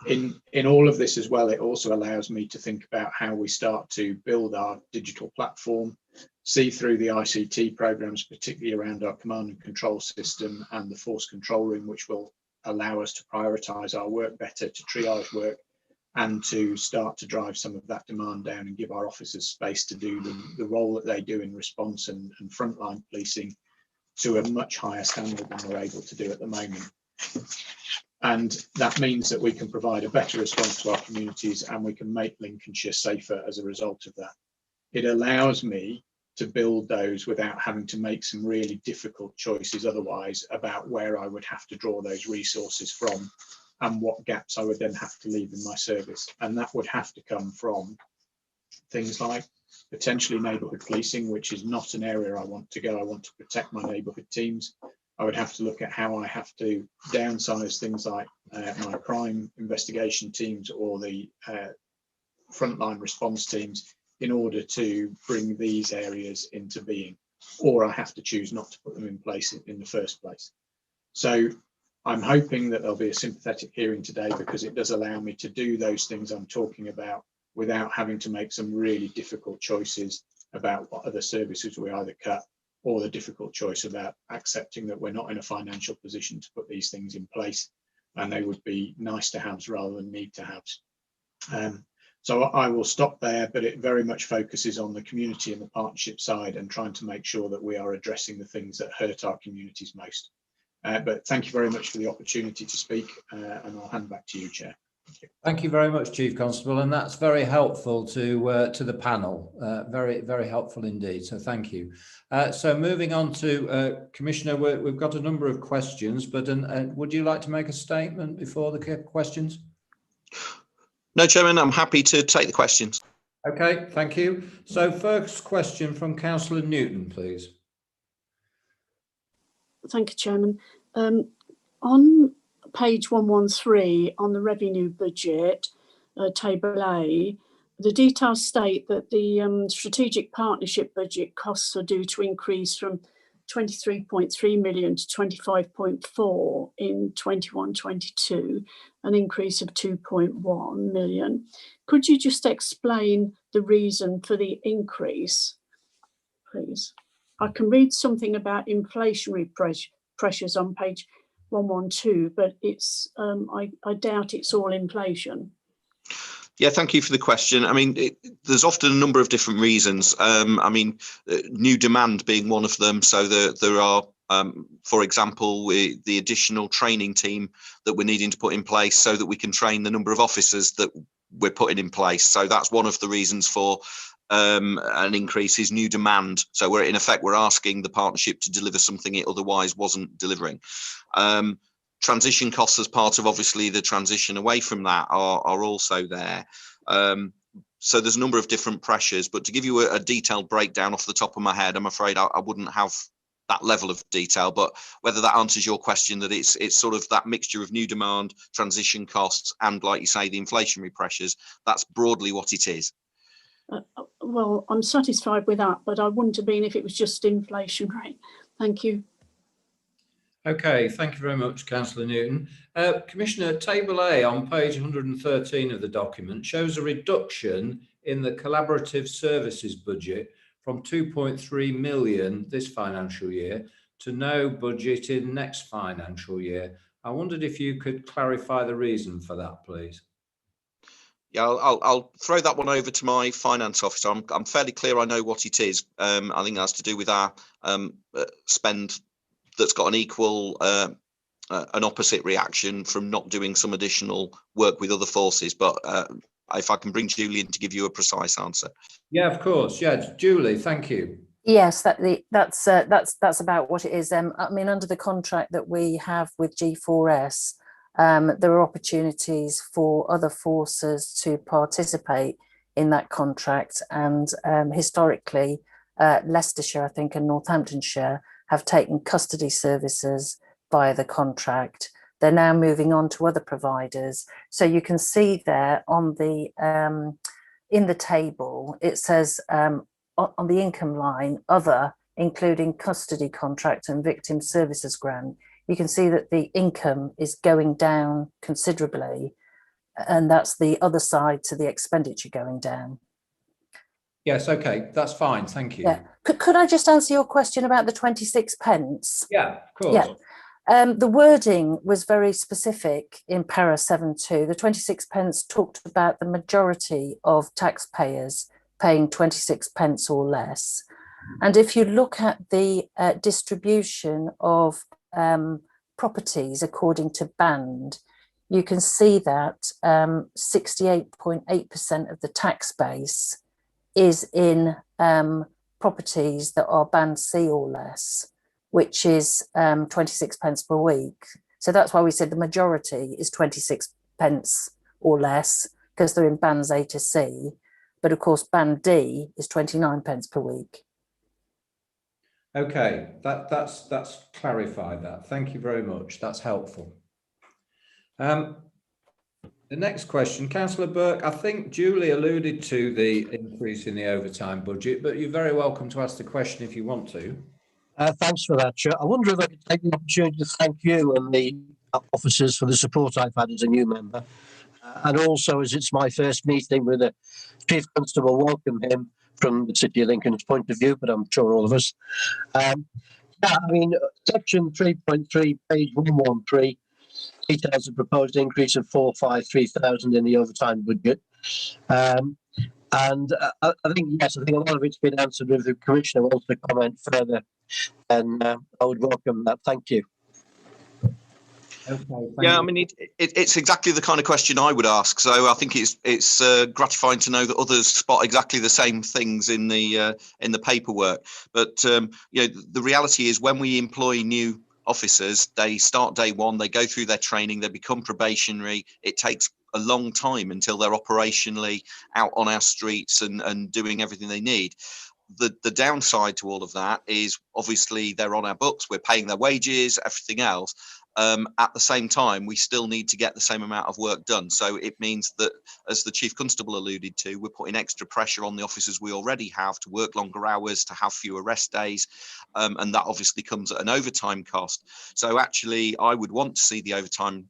In all of this as well, it also allows me to think about how we start to build our digital platform, see through the ICT programs, particularly around our command and control system and the force control room, which will allow us to prioritise our work better, to triage work, and to start to drive some of that demand down and give our officers space to do the role that they do in response and frontline policing to a much higher standard than we're able to do at the moment. And that means that we can provide a better response to our communities and we can make Lincolnshire safer as a result of that. It allows me to build those without having to make some really difficult choices otherwise about where I would have to draw those resources from and what gaps I would then have to leave in my service. And that would have to come from things like potentially neighbourhood policing, which is not an area I want to go. I want to protect my neighbourhood teams. I would have to look at how I have to downsize things like my crime investigation teams or the frontline response teams in order to bring these areas into being, or I have to choose not to put them in place in the first place. So I'm hoping that there'll be a sympathetic hearing today, because it does allow me to do those things I'm talking about without having to make some really difficult choices about what other services we either cut, or the difficult choice about accepting that we're not in a financial position to put these things in place and they would be nice to haves rather than need to haves. So I will stop there, but it very much focuses on the community and the partnership side and trying to make sure that we are addressing the things that hurt our communities most. But thank you very much for the opportunity to speak, and I'll hand back to you, Chair. Thank you very much, Chief Constable, and that's very helpful to the panel. Very, very helpful indeed. So thank you. So moving on to Commissioner, we've got a number of questions, but would you like to make a statement before the questions? No, Chairman, I'm happy to take the questions. Okay, thank you. So first question from Councillor Newton, please. Thank you, Chairman. On page 113 on the revenue budget, table A, the details state that the strategic partnership budget costs are due to increase from 23.3 million to 25.4 in 21-22, an increase of 2.1 million. Could you just explain the reason for the increase, please? I can read something about inflationary pressures on page 112, but it's I doubt it's all inflation. Yeah, thank you for the question. I mean, there's often a number of different reasons. I mean, new demand being one of them. So there are For example, the additional training team that we're needing to put in place so that we can train the number of officers that we're putting in place. So that's one of the reasons for an increase is new demand. So we're in effect, we're asking the partnership to deliver something it otherwise wasn't delivering. Transition costs as part of obviously the transition away from that are also there. So there's a number of different pressures, but to give you a detailed breakdown off the top of my head, I'm afraid I wouldn't have that level of detail, but whether that answers your question, that it's sort of that mixture of new demand, transition costs, and like you say, the inflationary pressures, that's broadly what it is. Well, I'm satisfied with that, but I wouldn't have been if it was just inflationary. Thank you. Okay, thank you very much, Councillor Newton. Commissioner, Table A on page 113 of the document shows a reduction in the collaborative services budget from 2.3 million this financial year to no budget in next financial year. I wondered if you could clarify the reason for that, please. Yeah, I'll throw that one over to my finance officer. I'm fairly clear I know what it is. I think that's to do with our spend that's got an equal, an opposite reaction from not doing some additional work with other forces. But if I can bring Julie in to give you a precise answer. Yeah, of course. Yeah, Julie, thank you. Yes, that's about what it is. I mean, under the contract that we have with G4S, there are opportunities for other forces to participate in that contract, and historically, Leicestershire, I think, and Northamptonshire have taken custody services via the contract. They're now moving on to other providers. So you can see there on the in the table, it says on the income line, other, including custody contract and victim services grant. You can see that the income is going down considerably, and that's the other side to the expenditure going down. Yes, okay, that's fine, thank you. Yeah. Could I just answer your question about the 26 pence? Yeah, of course. Yeah. The wording was very specific in para 7.2. The 26 pence talked about the majority of taxpayers paying 26 pence or less. And if you look at the distribution of properties according to band, you can see that 68.8% of the tax base is in properties that are band C or less, which is 26 pence per week. So that's why we said the majority is 26 pence or less, because they're in bands A to C. But of course, band D is 29 pence per week. Okay, that's clarified that. Thank you very much. That's helpful. The next question, Councillor Burke, I think Julie alluded to the increase in the overtime budget, but you're very welcome to ask the question if you want to. Thanks for that, Chair. I wonder if I could take the opportunity to thank you and the officers for the support I've had as a new member. And also, as it's my first meeting with the Chief Constable, welcome him from the City of Lincoln's point of view, but I'm sure all of us. Yeah, I mean, section 3.3, page 113, details a proposed increase of 453,000 in the overtime budget. I think, yes, I think a lot of it's been answered. If the Commissioner wants to comment further, and I would welcome that. Thank you. Okay, yeah, I mean, it's exactly the kind of question I would ask. So I think it's gratifying to know that others spot exactly the same things in the paperwork. But you know, the reality is when we employ new officers, they start day one, they go through their training, they become probationary. It takes a long time until they're operationally out on our streets and doing everything they need. The downside to all of that is obviously they're on our books, we're paying their wages, everything else. At the same time, we still need to get the same amount of work done. So it means that, as the Chief Constable alluded to, we're putting extra pressure on the officers we already have to work longer hours, to have fewer rest days. And that obviously comes at an overtime cost. So actually, I would want to see the overtime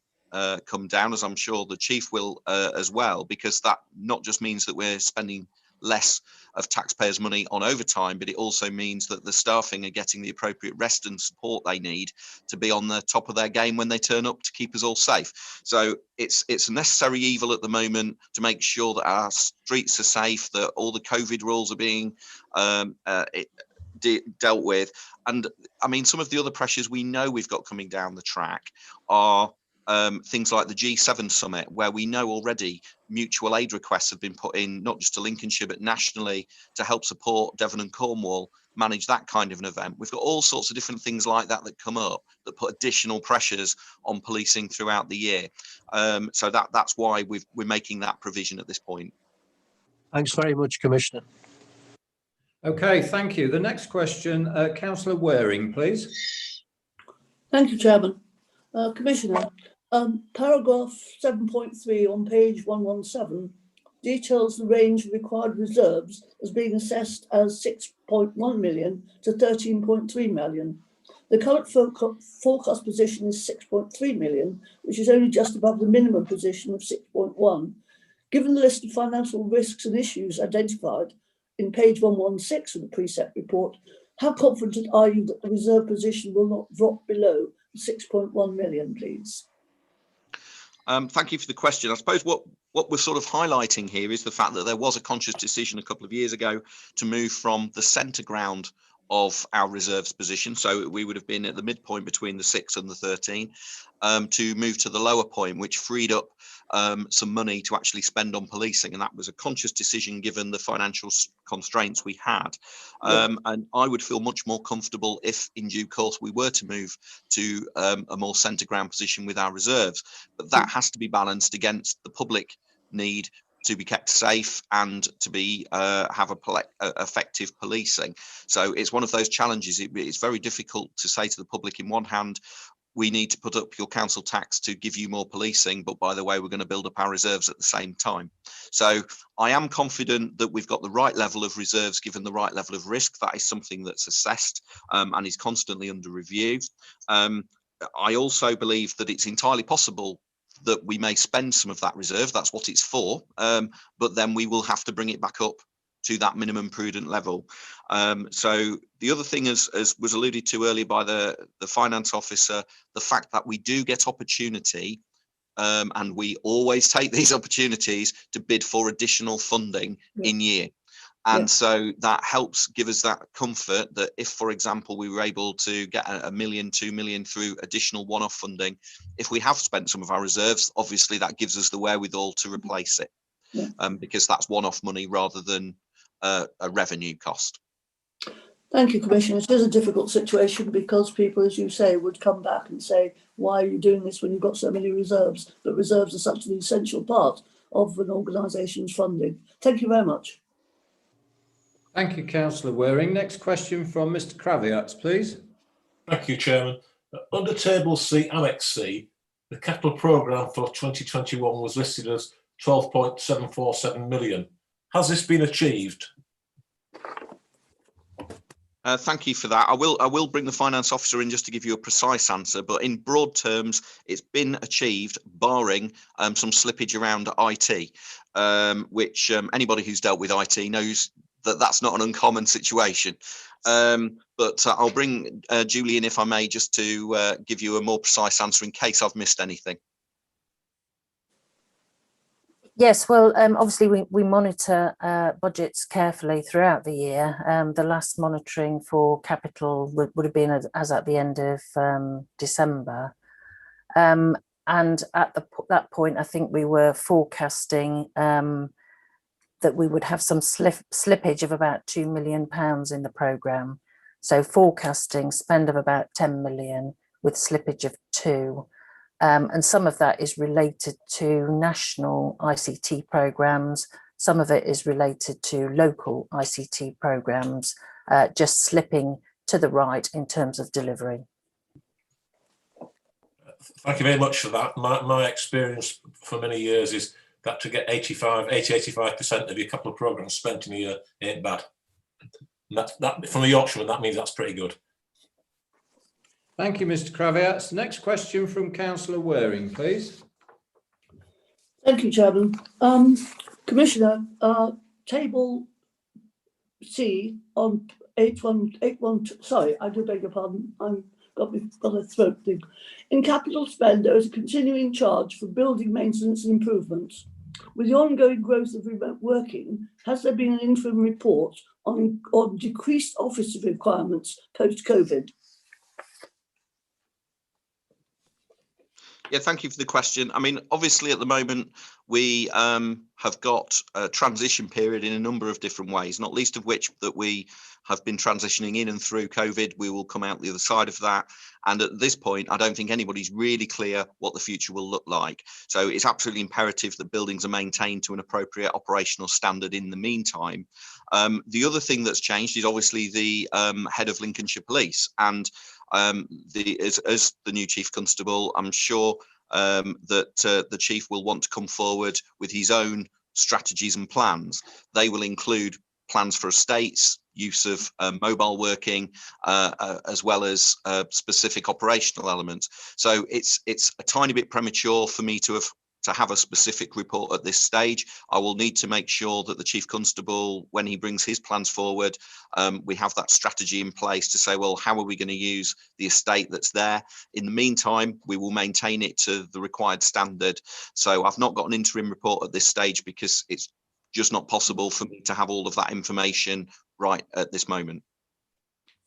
come down, as I'm sure the Chief will as well, because that not just means that we're spending less of taxpayers' money on overtime, but it also means that the staffing are getting the appropriate rest and support they need to be on the top of their game when they turn up to keep us all safe. So it's a necessary evil at the moment to make sure that our streets are safe, that all the COVID rules are being dealt with. And I mean, some of the other pressures we know we've got coming down the track are things like the G7 summit, where we know already mutual aid requests have been put in, not just to Lincolnshire, but nationally, to help support Devon and Cornwall manage that kind of an event. We've got all sorts of different things like that that come up that put additional pressures on policing throughout the year. So that's why we're making that provision at this point. Thanks very much, Commissioner. Okay, thank you. The next question, Councillor Waring, please. Thank you, Chairman. Commissioner, paragraph 7.3 on page 117 details the range of required reserves as being assessed as 6.1 million to 13.3 million. The current forecast position is 6.3 million, which is only just above the minimum position of 6.1. Given the list of financial risks and issues identified in page 116 of the Precept report, how confident are you that the reserve position will not drop below 6.1 million, please? Thank you for the question. I suppose what we're sort of highlighting here is the fact that there was a conscious decision a couple of years ago to move from the centre ground of our reserves position, so we would have been at the midpoint between the 6 and the 13, to move to the lower point, which freed up some money to actually spend on policing, and that was a conscious decision given the financial constraints we had. And I would feel much more comfortable if in due course we were to move to a more centre ground position with our reserves, but that has to be balanced against the public need to be kept safe and to be have effective policing. So it's one of those challenges. It's very difficult to say to the public, in one hand, we need to put up your council tax to give you more policing, but by the way, we're going to build up our reserves at the same time. So I am confident that we've got the right level of reserves given the right level of risk. That is something that's assessed and is constantly under review. I also believe that it's entirely possible that we may spend some of that reserve. That's what it's for. But then we will have to bring it back up to that minimum prudent level. So the other thing, as was alluded to earlier by the finance officer, the fact that we do get opportunity, and we always take these opportunities to bid for additional funding in year. And so that helps give us that comfort that if, for example, we were able to get a million, 2 million through additional one-off funding, if we have spent some of our reserves, obviously that gives us the wherewithal to replace it, because that's one-off money rather than a revenue cost. Thank you, Commissioner. It is a difficult situation because people, as you say, would come back and say, why are you doing this when you've got so many reserves? But reserves are such an essential part of an organisation's funding. Thank you very much. Thank you, Councillor Waring. Next question from Mr. Kraviatz, please. Thank you, Chairman. Under Table C, Annex C, the capital programme for 2021 was listed as 12.747 million. Has this been achieved? Thank you for that. I will bring the finance officer in just to give you a precise answer, but in broad terms, it's been achieved, barring some slippage around IT, which anybody who's dealt with IT knows that that's not an uncommon situation. But I'll bring Julie in, if I may, just to give you a more precise answer in case I've missed anything. Yes, well, obviously we monitor budgets carefully throughout the year. The last monitoring for capital would have been as at the end of December. And at that point, I think we were forecasting that we would have some slippage of about £2 million in the programme. So forecasting spend of about 10 million with slippage of 2. And some of that is related to national ICT programmes. Some of it is related to local ICT programmes, just slipping to the right in terms of delivery. Thank you very much for that. My experience for many years is that to get 80-85% of your capital programme spent in a year ain't bad. And that from a Yorkshireman, that means that's pretty good. Thank you, Mr. Kraviatz. Next question from Councillor Waring, please. Thank you, Chairman. Commissioner, Table C on 81, sorry, I do beg your pardon, I've got a throat thing. In capital spend, there is a continuing charge for building maintenance and improvements. With the ongoing growth of remote working, has there been an interim report on decreased office requirements post-COVID? Yeah, thank you for the question. I mean, obviously at the moment we have got a transition period in a number of different ways, not least of which that we have been transitioning in and through COVID. We will come out the other side of that. And at this point, I don't think anybody's really clear what the future will look like. So it's absolutely imperative that buildings are maintained to an appropriate operational standard in the meantime. The other thing that's changed is obviously the head of Lincolnshire Police, and as the new Chief Constable, I'm sure that the Chief will want to come forward with his own strategies and plans. They will include plans for estates, use of mobile working, as well as specific operational elements. So it's a tiny bit premature for me to have a specific report at this stage. I will need to make sure that the Chief Constable, when he brings his plans forward, we have that strategy in place to say, well, how are we going to use the estate that's there? In the meantime, we will maintain it to the required standard. So I've not got an interim report at this stage because it's just not possible for me to have all of that information right at this moment.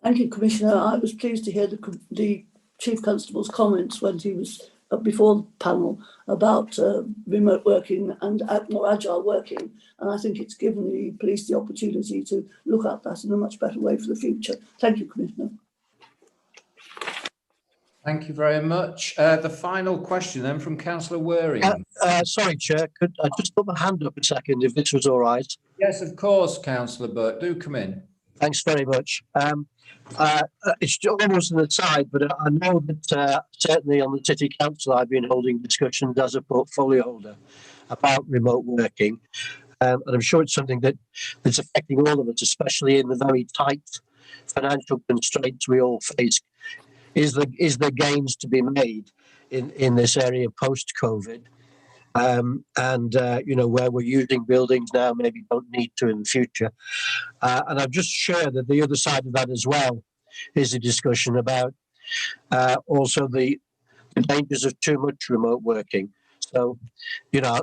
Thank you, Commissioner. I was pleased to hear the Chief Constable's comments when he was before the panel about remote working and more agile working. And I think it's given the police the opportunity to look at that in a much better way for the future. Thank you, Commissioner. Thank you very much. The final question then from Councillor Waring. Sorry, Chair, could I just put my hand up a second if this was all right? Yes, of course, Councillor Burke. Do come in. Thanks very much. It's almost an aside, but I know that certainly on the City Council I've been holding discussions as a portfolio holder about remote working, and I'm sure it's something that's affecting all of us, especially in the very tight financial constraints we all face. Is there gains to be made in this area post-COVID? You know, where we're using buildings now, maybe don't need to in the future. And I've just shared that the other side of that as well is a discussion about also the dangers of too much remote working. So, you know,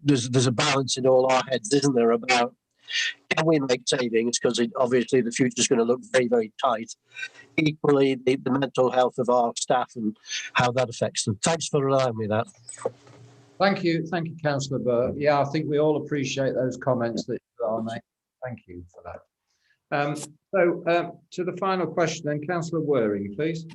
there's a balance in all our heads, isn't there, about can we make savings, because obviously the future is going to look very, very tight. Equally, the mental health of our staff and how that affects them. Thanks for allowing me that. Thank you, Councillor Burke. Yeah, I think we all appreciate those comments that you are making. Thank you for that. To the final question then, Councillor Waring, please.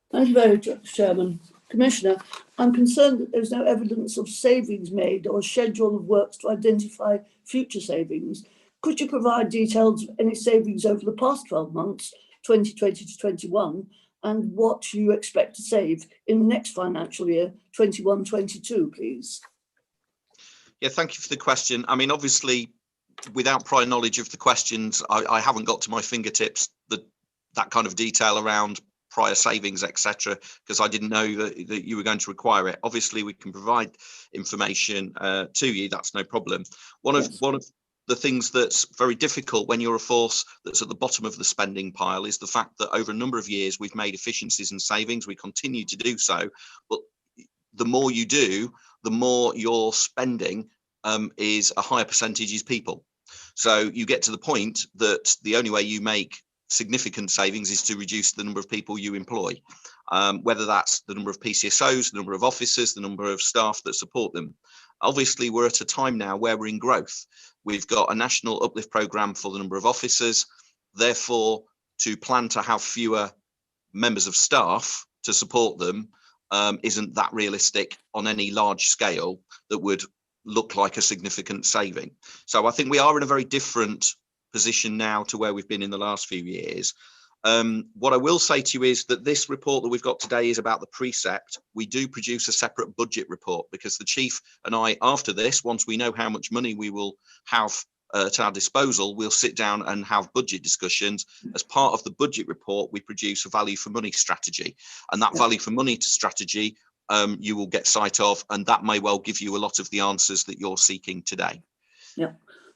Thank you very much, Chairman. Commissioner, I'm concerned that there's no evidence of savings made or a schedule of works to identify future savings. Could you provide details of any savings over the past 12 months, 2020 to 21, and what you expect to save in the next financial year, 21-22, please? Yeah, thank you for the question. I mean, obviously, without prior knowledge of the questions, I haven't got to my fingertips that kind of detail around prior savings, etc., because I didn't know that you were going to require it. Obviously, we can provide information to you. That's no problem. One of the things that's very difficult when you're a force that's at the bottom of the spending pile is the fact that over a number of years we've made efficiencies and savings. We continue to do so, but the more you do, the more your spending is a higher percentage is people. So you get to the point that the only way you make significant savings is to reduce the number of people you employ, whether that's the number of PCSOs, the number of officers, the number of staff that support them. Obviously, we're at a time now where we're in growth. We've got a national uplift programme for the number of officers. Therefore, to plan to have fewer members of staff to support them isn't that realistic on any large scale that would look like a significant saving. So I think we are in a very different position now to where we've been in the last few years. What I will say to you is that this report that we've got today is about the Precept. We do produce a separate budget report because the Chief and I, after this, once we know how much money we will have at our disposal, we'll sit down and have budget discussions. As part of the budget report, we produce a value for money strategy, and that value for money strategy you will get sight of, and that may well give you a lot of the answers that you're seeking today. Yeah,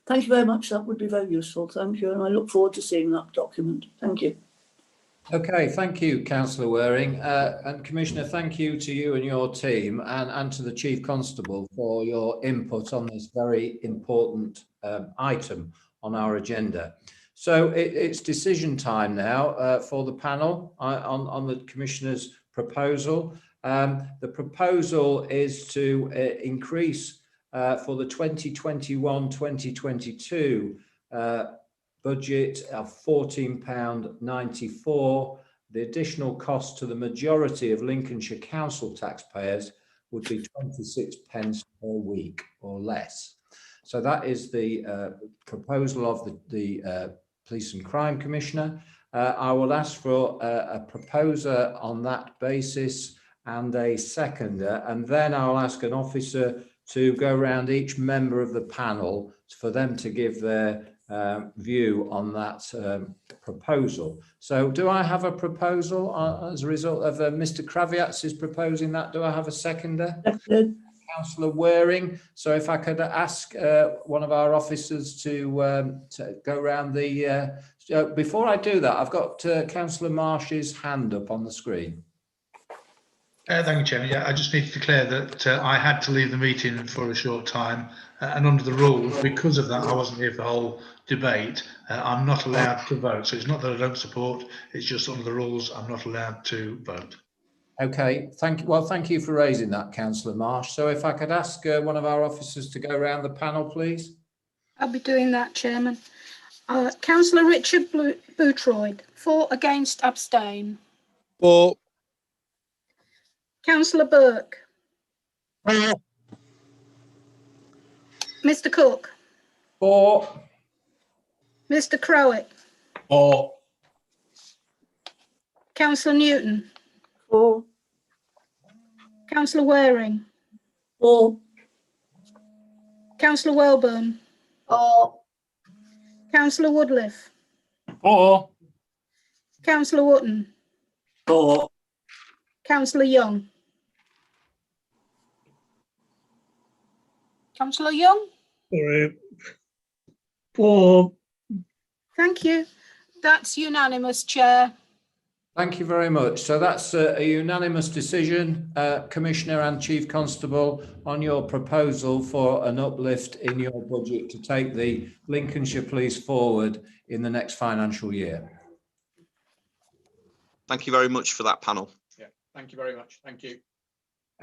thank you very much. That would be very useful. Thank you, and I look forward to seeing that document. Thank you. Okay, thank you, Councillor Waring. And Commissioner, thank you to you and your team and to the Chief Constable for your input on this very important item on our agenda. So it's decision time now for the panel on the Commissioner's proposal. The proposal is to increase for the 2021-2022 budget of £14.94. The additional cost to the majority of Lincolnshire council taxpayers would be 26 pence per week or less. So that is the proposal of the Police and Crime Commissioner. I will ask for a proposer on that basis and a seconder, and then I'll ask an officer to go around each member of the panel for them to give their view on that proposal. So do I have a proposal as a result of Mr. Kraviatz is proposing that? Do I have a seconder? Councillor Waring. So if I could ask one of our officers to go around the... before I do that, I've got Councillor Marsh's hand up on the screen. Thank you, Chairman. Yeah, I just need to declare that I had to leave the meeting for a short time, and under the rules, because of that, I wasn't here for the whole debate. I'm not allowed to vote. So it's not that I don't support, it's just under the rules, I'm not allowed to vote. Okay, thank you. Well, thank you for raising that, Councillor Marsh. So if I could ask one of our officers to go around the panel, please. I'll be doing that, Chairman. Councillor Richard Bootroyd, for, against, abstain. For. Councillor Burke. For. Mr. Cook. For. Mr. Crowett. For. Councillor Newton. For. Councillor Waring. For. Councillor Welburn. For. Councillor Woodliff. For. Councillor Wotton. For. Councillor Young. Councillor Young. For. Thank you. That's unanimous, Chair. Thank you very much. So that's a unanimous decision, Commissioner and Chief Constable, on your proposal for an uplift in your budget to take the Lincolnshire Police forward in the next financial year. Thank you very much for that, panel. Yeah, thank you very much. Thank you.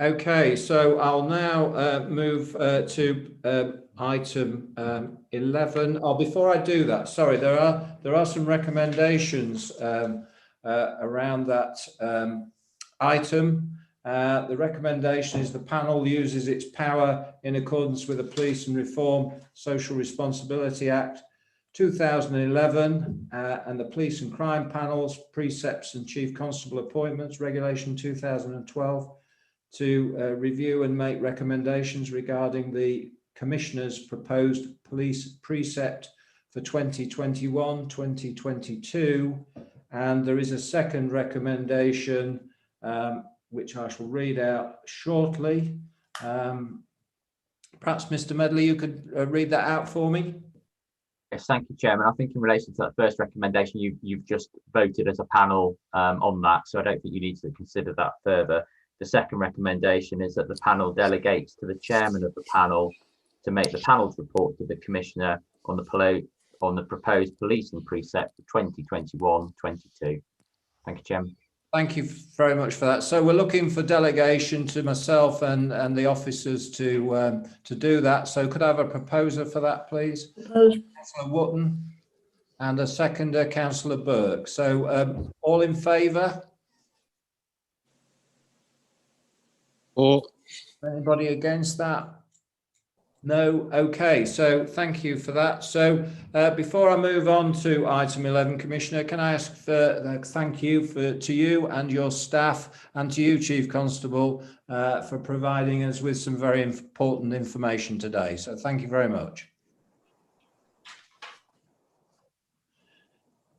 Okay, so I'll now move to item 11. Oh, before I do that, sorry, there are some recommendations around that item. The recommendation is the panel uses its power in accordance with the Police and Reform Social Responsibility Act 2011 and the Police and Crime Panels, Precepts and Chief Constable Appointments Regulation 2012 to review and make recommendations regarding the Commissioner's proposed police precept for 2021-2022. And there is a second recommendation, which I shall read out shortly. Perhaps Mr. Medley, you could read that out for me. Yes, thank you, Chairman. I think in relation to that first recommendation, you've just voted as a panel on that, so I don't think you need to consider that further. The second recommendation is that the panel delegates to the chairman of the panel to make the panel's report to the Commissioner on the proposed policing precept for 2021-22. Thank you, Chairman. Thank you very much for that. So we're looking for delegation to myself and the officers to do that. So could I have a proposer for that, please? Councillor Wotton and a seconder, Councillor Burke. So all in favour? Or. Anybody against that? No. Okay, so thank you for that. So before I move on to item 11, Commissioner, can I ask for thank you to you and your staff and to you, Chief Constable, for providing us with some very important information today. So thank you very much.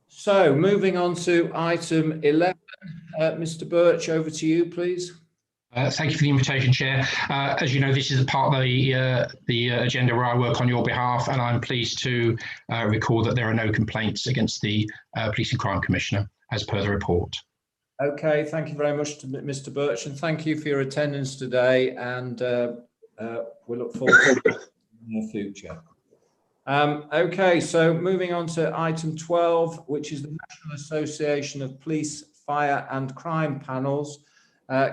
So moving on to item 11, Mr. Birch, over to you, please. Thank you for the invitation, Chair. As you know, this is a part of the agenda where I work on your behalf, and I'm pleased to record that there are no complaints against the Police and Crime Commissioner as per the report. Okay, thank you very much to Mr. Birch, and thank you for your attendance today, and we look forward to it in the future. Okay, so moving on to item 12, which is the National Association of Police, Fire and Crime Panels.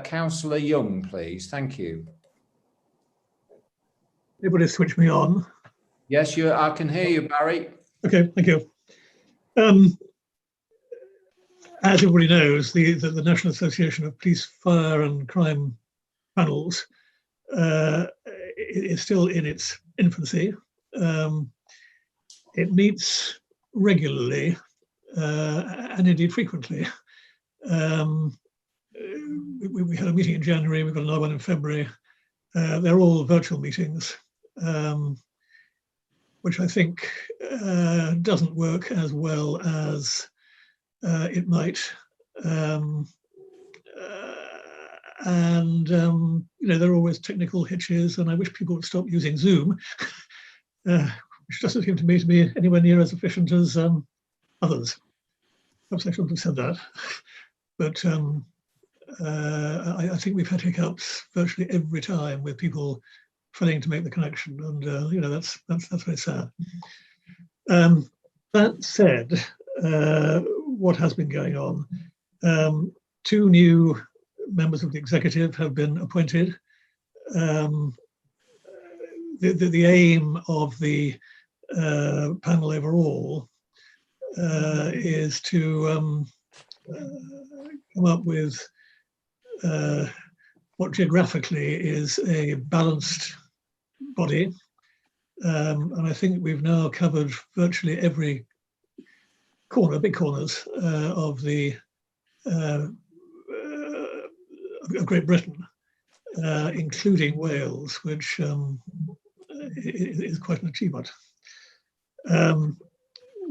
Councillor Young, please. Thank you. Everybody switch me on. Yes, I can hear you, Barry. Okay, thank you. As everybody knows, the National Association of Police, Fire and Crime Panels is still in its infancy. It meets regularly and indeed frequently. We had a meeting in January, we've got another one in February. They're all virtual meetings, which I think doesn't work as well as it might. You know, there are always technical hitches, and I wish people would stop using Zoom, which doesn't seem to me to be anywhere near as efficient as others. Perhaps I shouldn't have said that, but I think we've had hiccups virtually every time with people failing to make the connection, and you know, that's very sad. That said, what has been going on? 2 new members of the executive have been appointed. The aim of the panel overall is to come up with what geographically is a balanced body. And I think we've now covered virtually every corner, big corners of Great Britain, including Wales, which is quite an achievement.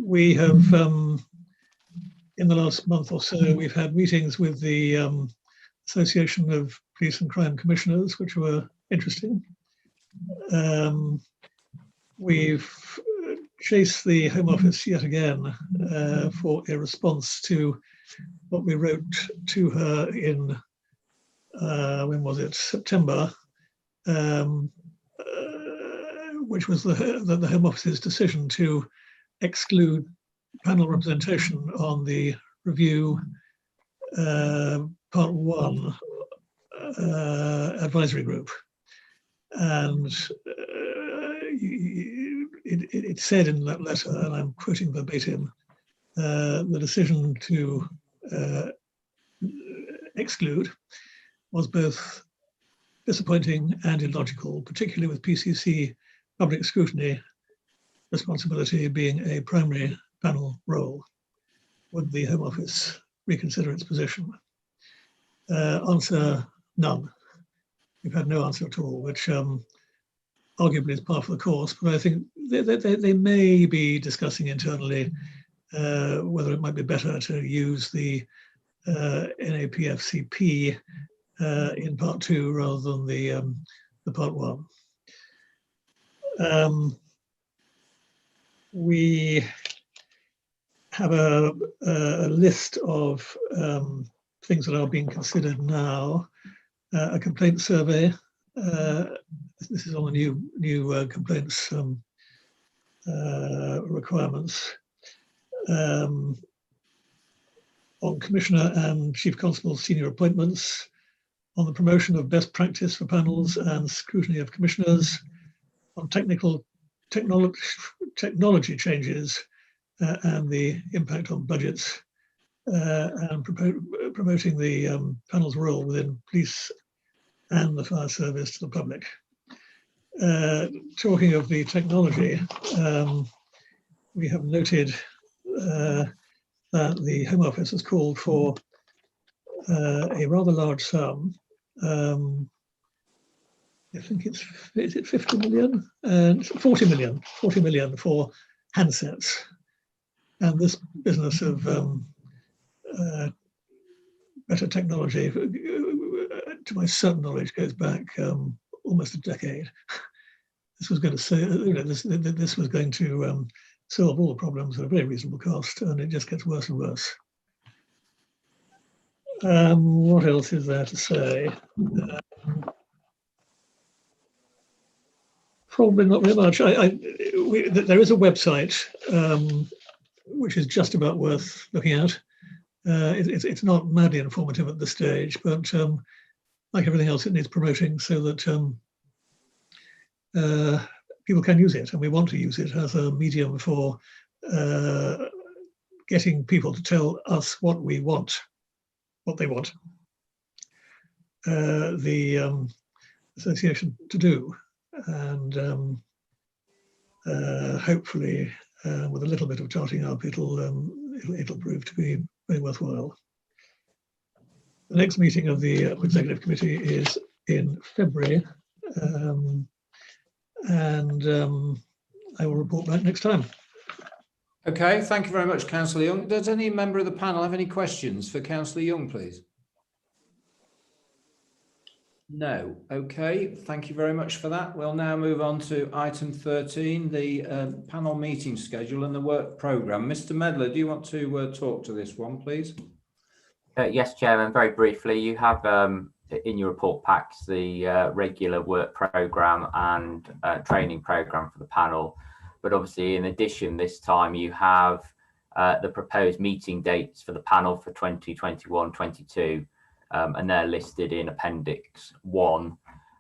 We have, in the last month or so, we've had meetings with the Association of Police and Crime Commissioners, which were interesting. We've chased the Home Office yet again for a response to what we wrote to her in, when was it, September, which was the Home Office's decision to exclude panel representation on the review Part 1 advisory group. And it said in that letter, and I'm quoting verbatim, the decision to exclude was both disappointing and illogical, particularly with PCC public scrutiny responsibility being a primary panel role. Would the Home Office reconsider its position? Answer, none. We've had no answer at all, which arguably is par for the course, but I think they may be discussing internally whether it might be better to use the NAPFCP in Part 2 rather than the Part 1. We have a list of things that are being considered now. A complaint survey. This is on the new complaints requirements. On Commissioner and Chief Constable's senior appointments, on the promotion of best practice for panels and scrutiny of commissioners, on technology changes and the impact on budgets, and promoting the panel's role within police and the fire service to the public. Talking of the technology, we have noted that the Home Office has called for a rather large sum. I think is it 50 million? 40 million for handsets. And this business of better technology, to my certain knowledge, goes back almost a decade. This was going to say, you know, this was going to solve all the problems at a very reasonable cost, and it just gets worse and worse. What else is there to say? Probably not very much. There is a website which is just about worth looking at. It's not madly informative at this stage, but like everything else, it needs promoting so that people can use it, and we want to use it as a medium for getting people to tell us what we want, what they want the association to do, and hopefully with a little bit of charting up, it'll prove to be very worthwhile. The next meeting of the Executive Committee is in February, and I will report back next time. Okay, thank you very much, Councillor Young. Does any member of the panel have any questions for Councillor Young, please? No. Okay, thank you very much for that. We'll now move on to item 13, the panel meeting schedule and the work programme. Mr. Medler, do you want to talk to this one, please? Yes, Chairman, very briefly. You have in your report packs the regular work programme and training programme for the panel. But obviously, in addition, this time you have the proposed meeting dates for the panel for 2021-22, and they're listed in Appendix 1.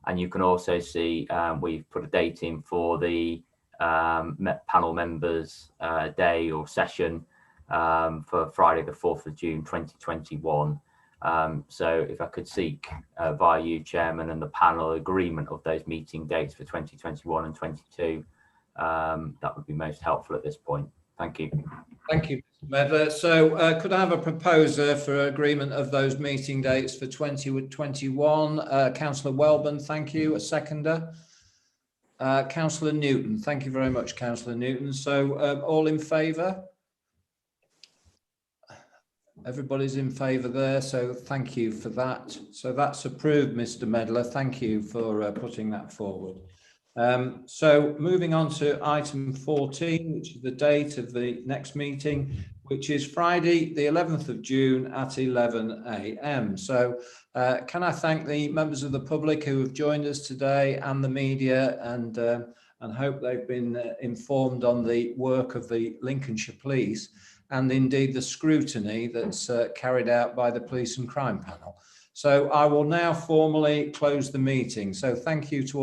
And you can also see we've put a date in for the panel members' day or session for Friday, the 4th of June 2021. So if I could seek via you, Chairman, and the panel agreement of those meeting dates for 2021 and 22, that would be most helpful at this point. Thank you. Thank you, Mr. Medler. So could I have a proposer for agreement of those meeting dates for 2021? Councillor Welburn, thank you. A seconder. Councillor Newton, thank you very much, Councillor Newton. So all in favour? Everybody's in favour there, so thank you for that. So that's approved, Mr. Medler. Thank you for putting that forward. So moving on to item 14, which is the date of the next meeting, which is Friday, the 11th of June at 11 a.m. So can I thank the members of the public who have joined us today and the media, and hope they've been informed on the work of the Lincolnshire Police and indeed the scrutiny that's carried out by the Police and Crime Panel. So I will now formally close the meeting. So thank you to all.